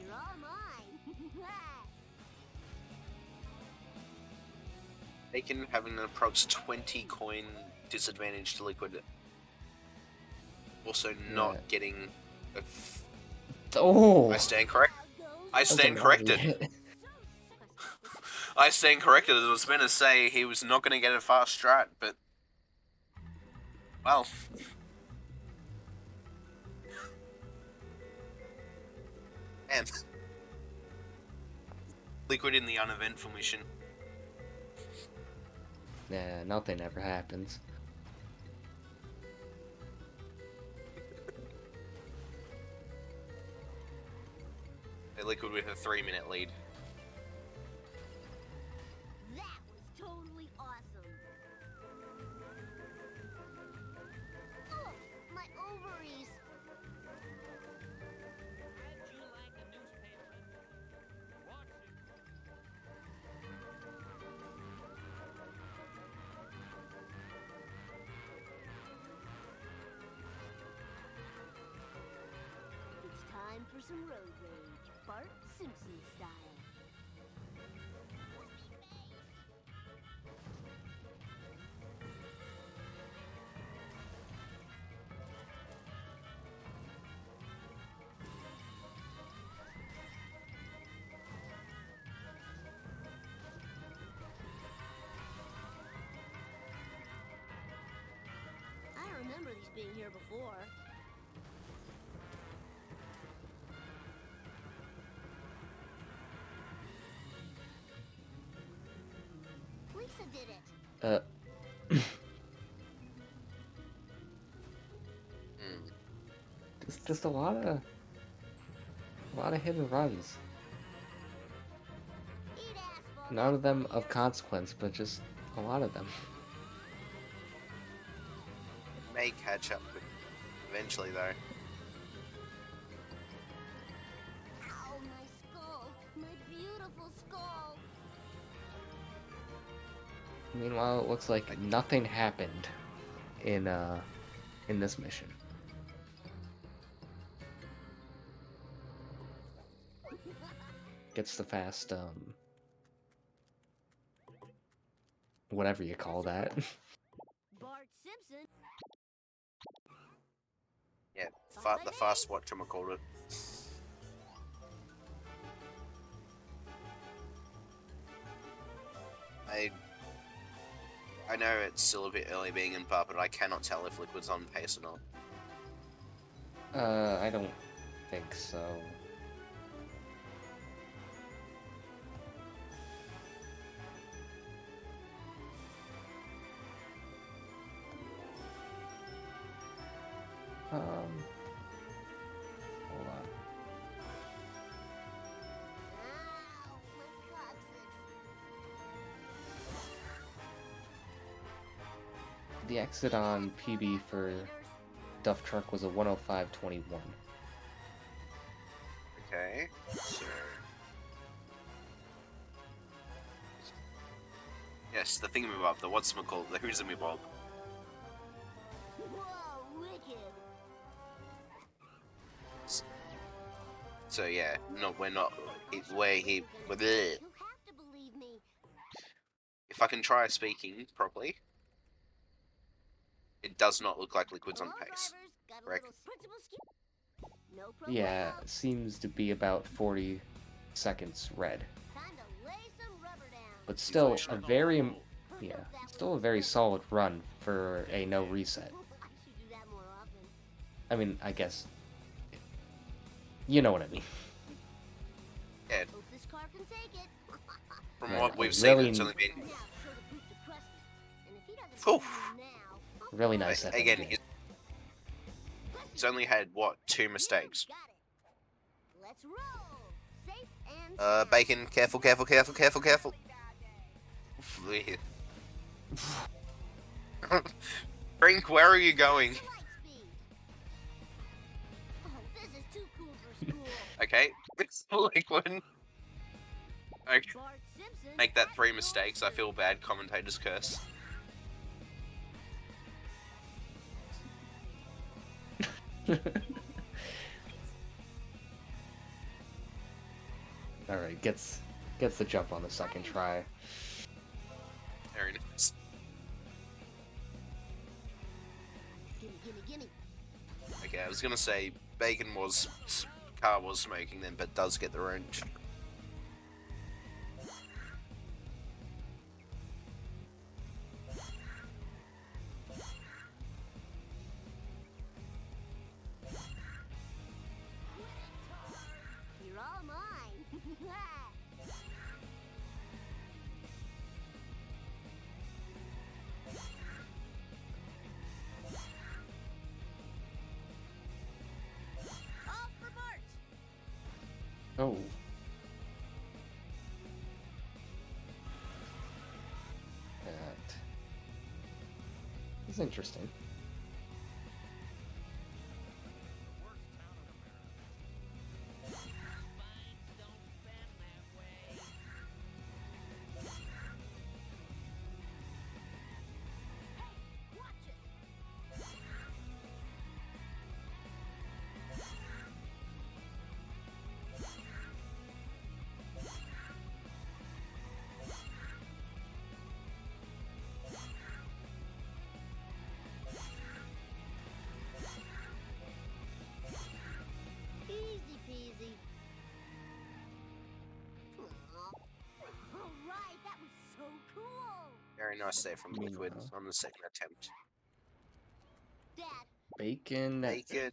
You're all mine. Bacon having an approx 20 coin disadvantage to Liquid. Also not Yeah. getting. Oh! I stand correct. I stand That's a corrected. hit. I stand corrected. As I was meant to say, he was not going to get a fast strat, but well, and Liquid in the uneventful mission. Nah, nothing ever happens. Liquid with a 3-minute lead. That was totally awesome. Oh, my ovaries. How'd you like a newspaper? Watch it. It's time for some road rage, Bart Simpson style. I remember these being here before. Lisa did it. Just a lot of hit and runs. Eat asphalt. None of them of consequence, but just a lot of them. May catch up eventually, though. Ow, my skull. My beautiful skull. Meanwhile, it looks like nothing happened in this mission. Gets the fast whatever you call that. Bart Simpson. Yeah, the fast whatchamacallit. I know it's still a bit early being in bar, but I cannot tell if Liquid's on pace or not. I don't think so. Hold on. Ow, my coccyx. The exit on PB for Duff Truck was a 105.21. Okay. So. Yes, the thingamabob, the what's-it-called, the who's-a-me-bob. Whoa, wicked. So yeah, no, we're not. Where he. You'll have to believe me. If I can try speaking properly, it does not look like Liquid's on Hello, pace. drivers. Got a Correct. little principal no Yeah, problemo. seems to be about 40 seconds red. Time to lay some rubber down. But still a very, Perk yeah, up that still a little very step. solid run for a no reset. I should do that more often. I mean, I guess, you know what I mean. Yeah, Hope this car can take it. from Right, what a we've seen, really- it's only been. Now show the proof to Krusty. And if he doesn't Oof. believe me now, I'll Really nice Again, FMV. he's only had, what, 2 mistakes? got it. Let's roll. Safe and sound. Bacon, careful, careful, careful, careful, careful. Brink, where are you going? Light speed. Oh, this is too cool for school. Okay, it's Liquid. Okay, Bart Simpson. make that at 3 your mistakes, I feel service. bad, commentator's curse. Alright, gets the jump on the second try. Very nice. Gimme, gimme, gimme. Okay, I was gonna say, car was smoking then, but does get the wrench. You're all mine. Off for Bart. Oh. That is interesting. Watch it. Easy peasy. Alright, that was so cool. Very nice there from Liquid Meanwhile. on the second attempt. Dad, Bacon Bacon.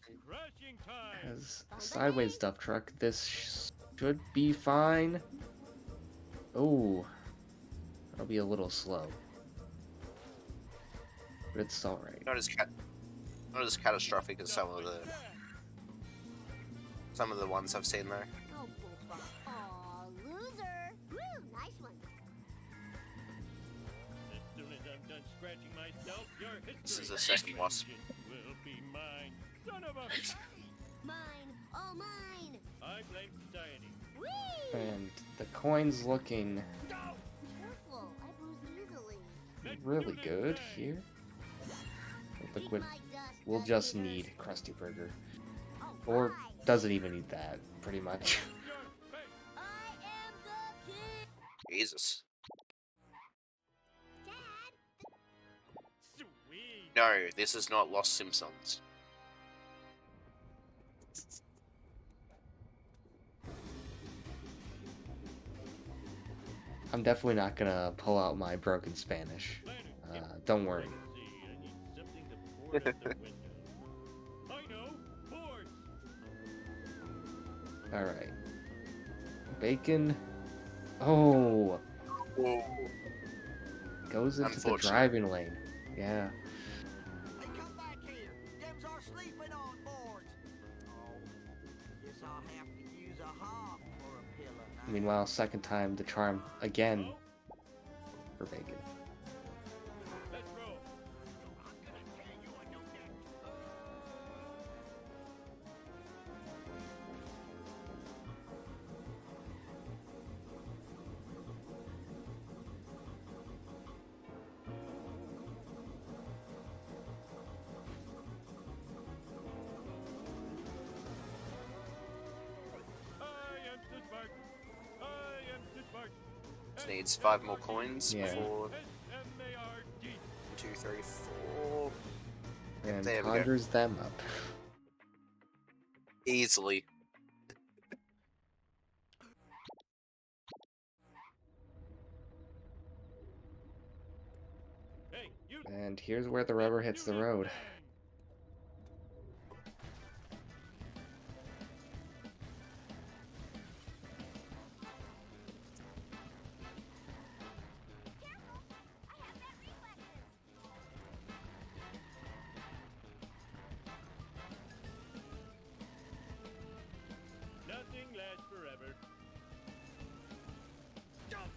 has a sideways Duff Truck. This should be fine. Oh, that'll be a little slow, but it's all right. Not as catastrophic as some of the ones I've seen though. oh, bullfuck. Aw, loser. Woo, nice one. As soon as I'm done scratching myself, your history This is the second wasp. will be mine. Son of a... Mine, all mine. I blame society. Whee! And the coin's looking Careful, I bruise easily. really good here. Liquid will just need Krusty Burger, or doesn't even need that, pretty much. I am the king. Jesus. Dad, Sweet. No, this is not Lost Simpsons. I'm definitely not gonna pull out my broken Spanish. Don't worry. See, I need something to pour out the window. I know. Pour Alright. Bacon. Oh! Whoa. Goes into the Unfortunate. driving lane. Yeah. Hey, come back here. Dems are sleeping on board. Oh, guess I'll have to use a hob for a pillow now. Meanwhile, second time the charm again for Bacon. Let's roll. I'm gonna tell you I know that. I am the Spartan. I am the Spartan. Just needs 5 more coins Yeah. before S-M-A-R-D. 2, 3, 4. And there we go. conjures them up. Easily. Hey, you. And here's where the rubber hits the road. Nothing lasts forever. Jump.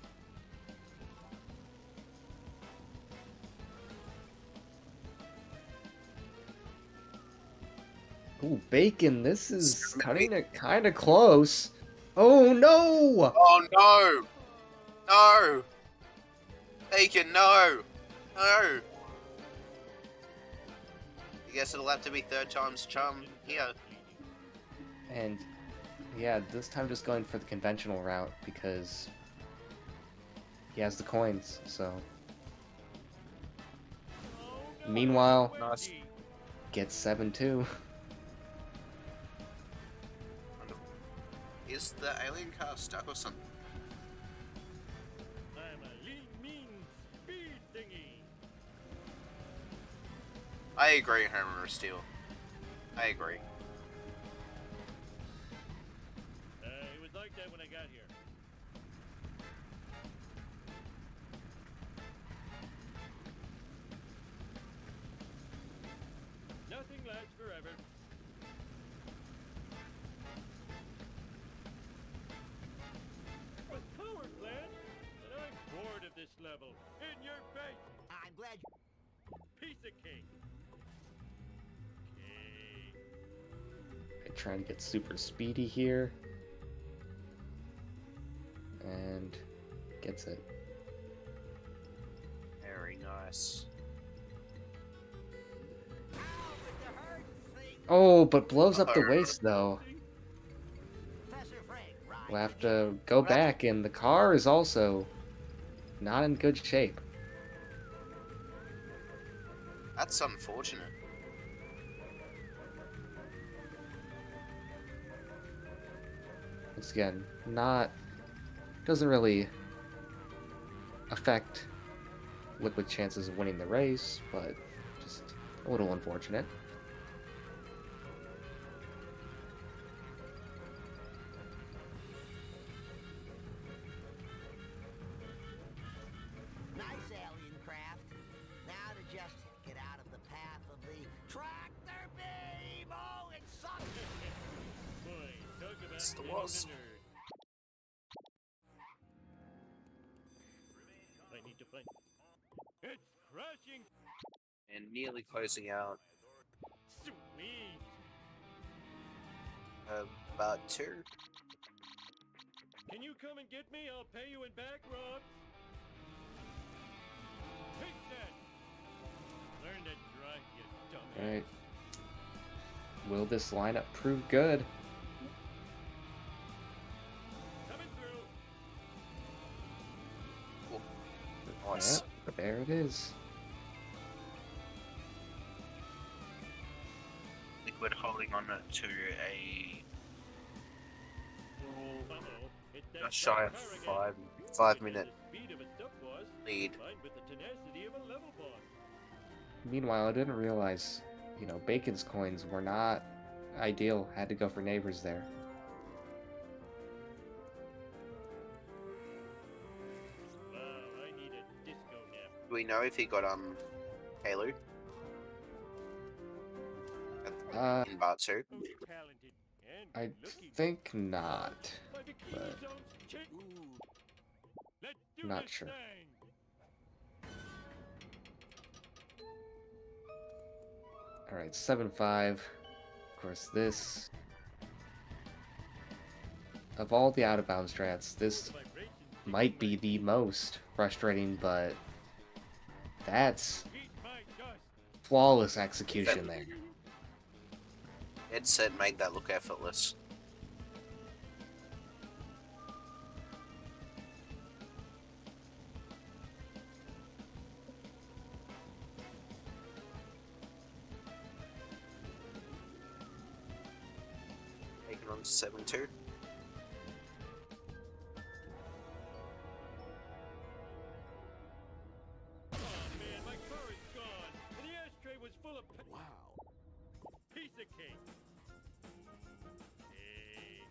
Ooh, Bacon, this is cutting it kind of close. Oh no! Oh no! No! Bacon, no! No! I guess it'll have to be 3rd time's charm here. And yeah, this time just going for the conventional route because he has the coins, so. Meanwhile, Nice. gets 7-2. Is the alien car stuck or something? I'm a lean, mean speed thingy. I agree, Homer Steel. I agree. It was like that when I got here. Nothing lasts forever. A power plant? And I'm bored of this level. In your face, I'm glad you... piece of cake. Okay. Trying to get super speedy here. And gets it. Very nice. Oh, but blows up the waist though. Professor Frank, right? We'll have to go back, and the car is also not in good shape. That's unfortunate. Once again, doesn't really affect Liquid's chances of winning the race, but just a little unfortunate. Nice alien craft. Now to just get out of the path of the tractor beam. Oh, it sucks. Boy, talk about It's the getting worst. the nerd. I need to find. It's crashing. And nearly closing out Sweet. about 2. Can you come and get me? I'll pay you in back rubs. Take that. Learn to drive, you dumbass. Alright. Will this lineup prove good? Coming through. Nice. Yep, there it is. Liquid holding on to a Uh-oh. It's that just shy of car again. 5 It has minute the speed of a duck boss, lead. combined with the tenacity of a level boss. Meanwhile, I didn't realize, Bacon's coins were not ideal. Had to go for neighbors there. Do we know if he got Halo? In Batsu? Most talented and I good-looking. think not, By the key but zone's cha- Let's do not this sure. thing. All right, 7-5. Of course, this of all the out of bounds strats, this Vibrations might be the most frustrating, but that's eat my dust. flawless execution there. Headset made that look effortless. Taking on 7-2. Oh man, my car is gone, and the ashtray was full of Wow. piece of cake. Hey.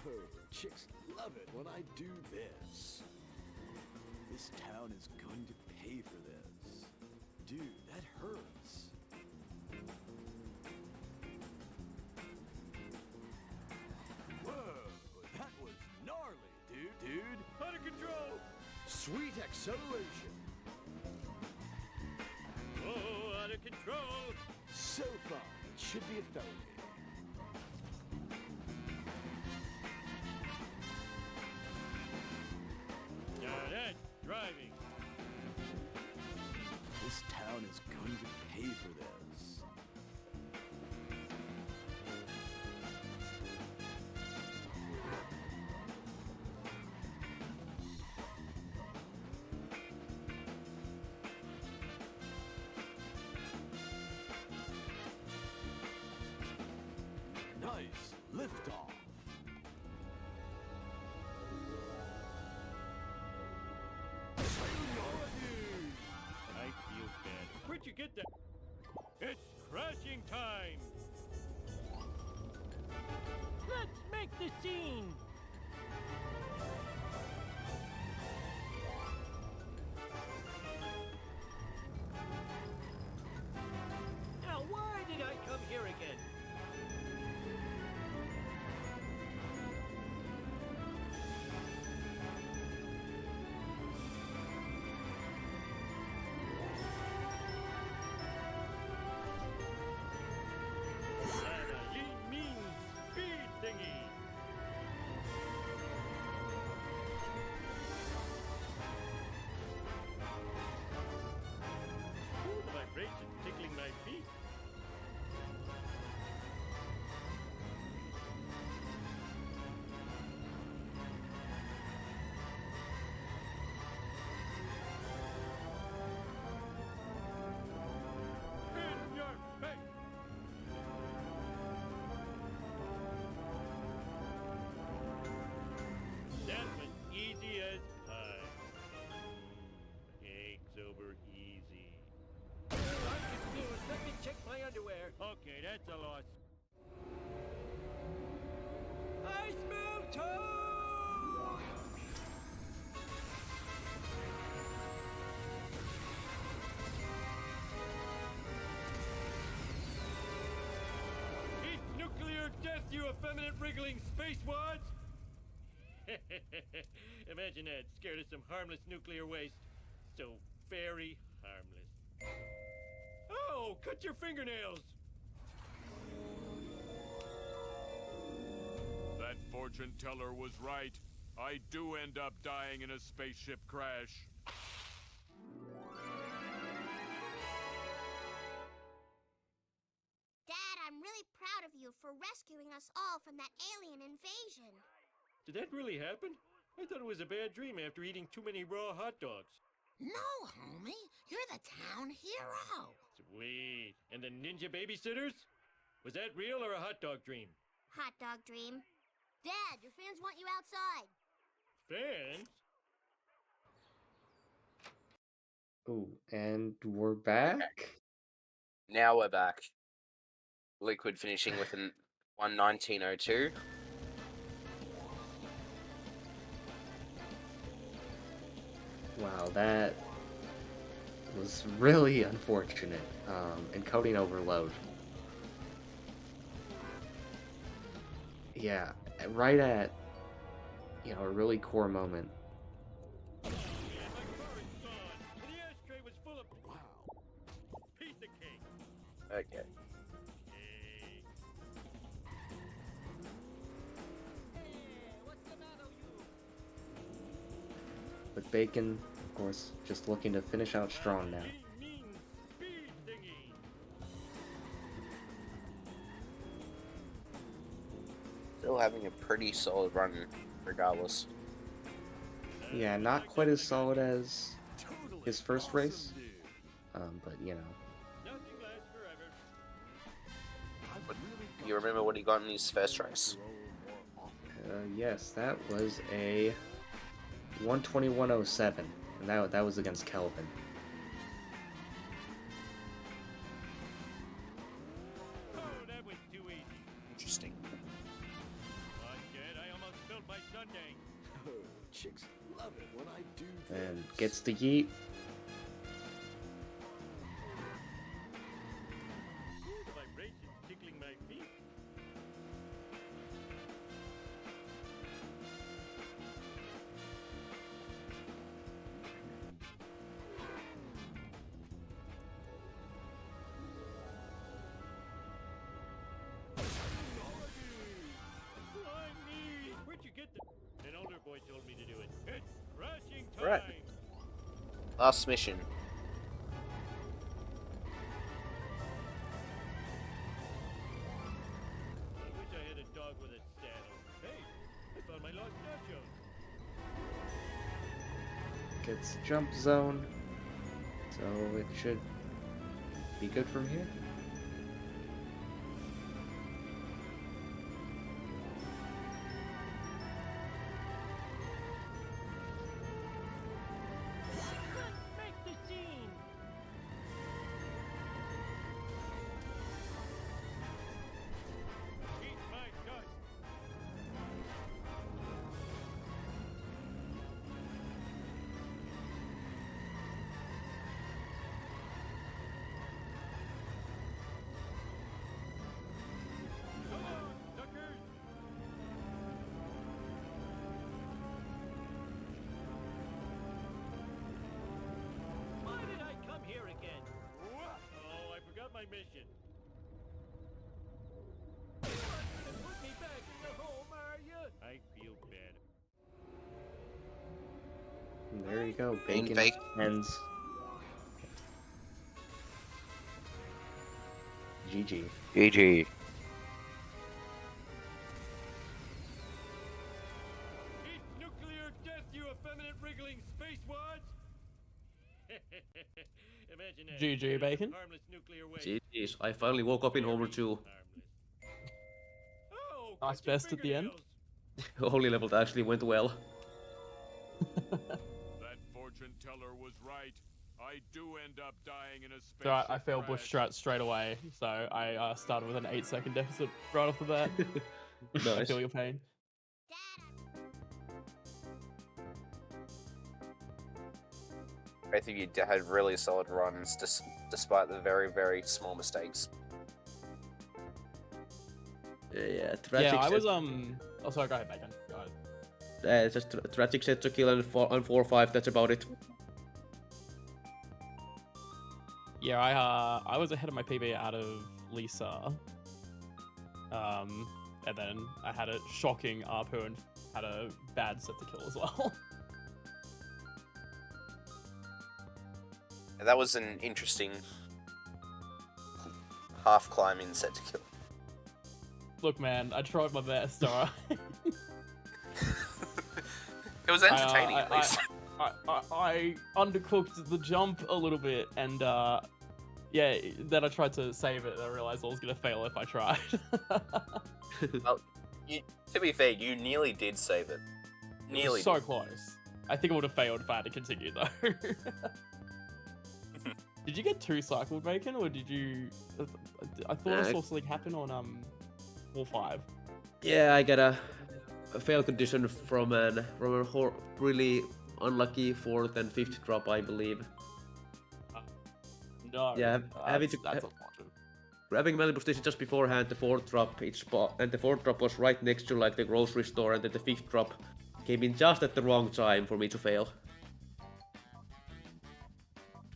Oh, chicks love it when I do this. This town is going to pay for this. Dude, that hurts. Whoa, that was gnarly, dude. Out of control. Sweet acceleration. Oh, out of control. So far, it should be a felony. Now that's driving. This town is going to pay for this. Nice liftoff. I feel bad. Where'd you get that? It's crashing time. Let's make the scene. Now, why did I come here again? Adrenaline means speed thingy. Ooh, the vibration tickling my feet. In your face. That was easy as pie. Eggs over easy. I'm confused. Let me check my underwear. Okay, that's a loss. I smell toad! Eat nuclear death, you effeminate wriggling spacewads! Imagine that, scared of some harmless nuclear waste. So very harmless. Oh, cut your fingernails! That fortune teller was right. I do end up dying in a spaceship crash. Dad, I'm really proud of you for rescuing us all from that alien invasion. Did that really happen? I thought it was a bad dream after eating too many raw hot dogs. No, homie. You're the town hero. Sweet. And the ninja babysitters? Was that real or a hot dog dream? Hot dog dream. Dad, your fans want you outside. Fans? Ooh, and we're back. Now we're back. Liquid finishing with an 1:19.02. Wow, that was really unfortunate. Encoding overload. Yeah, right at, you know, a really core moment. Yeah, my car is gone, and the ashtray was full of... Wow. Piece of cake. Okay. Hey. What's the matter, you? But Bacon, of course, just looking to finish out strong now. Mean speed thingy. Still having a pretty solid run, regardless. Yeah, not quite as solid as Totally his first race, awesome, dude. but you know. Nothing lasts forever. I've But really got you remember to what he got in his first race? throw more often. Yes, that was a 121.07, and that was against Kelvin. Oh, that was too easy. Interesting. Well, Dad, I almost spilled my sundae. Oh, chicks love it when I do this. And gets the yeet. Ooh, the vibration's tickling my feet. Why me? Where'd you get the... An older boy told me to do it. It's crashing time! Right. Last mission. I wish I had a dog with a saddle. Hey, I found my lost nachos. Gets jump zone. So it should be good from here. Make the scene! Eat my dust! Come on, suckers! Why did I come here again? Oh, I forgot my mission. You're not gonna put me back in the home, are you? I feel bad. And there you go. Being Bacon fake. ends. GG. GG. Eat nuclear death, you effeminate wriggling spacewads! Imagine that. GG, Bacon. Harmless nuclear waste. GG's. I finally woke up in Homer Very 2. harmless. Oh, Nice cut your best at the end. fingernails. Only level that actually went well. That fortune teller was right. I do end up dying in a spaceship So I failed bush crash. strat straight away, so I started with an 8-second deficit right off the bat. I Nice. feel your pain. Both of you had really solid runs, despite the very, very small mistakes. Yeah, tragic Yeah, I was set. Oh, sorry. Go ahead, Bacon. Go ahead. Just tragic set to kill and 4-5. That's about it. Yeah, I was ahead of my PB out of Lisa. And then I had a shocking ARPU and had a bad set to kill as well. And that was an interesting half climb in set to kill. Look, man, I tried my best. Alright. It was entertaining, at least. I undercooked the jump a little bit, and yeah, then I tried to save it, and I realized I was gonna fail if I tried. Well, to be fair, you nearly did save it. It Nearly. was so close. I think I would have failed if I had to continue though. Did you get 2 cycled Bacon, or did you? I thought I saw something happen on 4-5. Yeah, I got a fail condition from a really unlucky 4th and 5th drop, I believe. No. Yeah, having that's to unfortunate. grabbing Malibu Station just beforehand, the 4th drop, and the 4th drop was right next to like the grocery store, and then the 5th drop came in just at the wrong time for me to fail.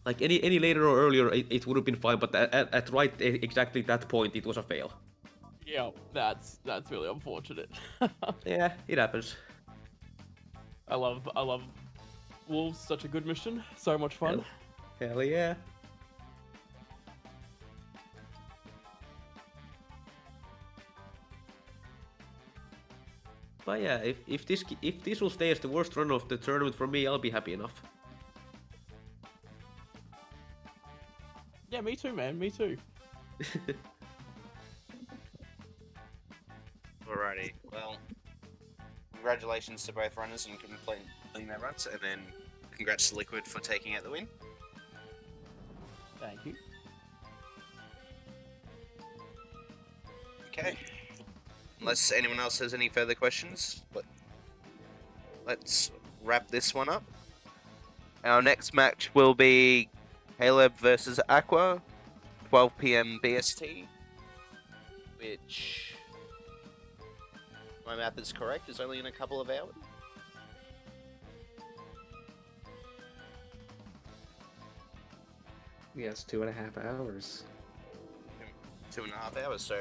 Like any later or earlier, it would have been fine, but at right exactly that point, it was a fail. Yeah, that's really unfortunate. Yeah, it happens. I love Wolves. Such a good mission. So much fun. Hell yeah. But yeah, if this will stay as the worst run of the tournament for me, I'll be happy enough. Yeah, me too, man. Me too. Alrighty, well, congratulations to both runners on completing their runs, and then congrats to Liquid for taking out the win. Thank you. Okay. Unless anyone else has any further questions, let's wrap this one up. Our next match will be Caleb versus Aqua, 12 PM BST, which, if my math is correct, is only in a couple of hours. Yes, 2.5 hours. 2.5 hours, so...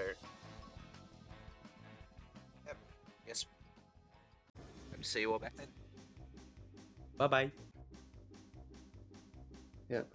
Yep, yes. Hope to see you all back then. Bye-bye. Yep.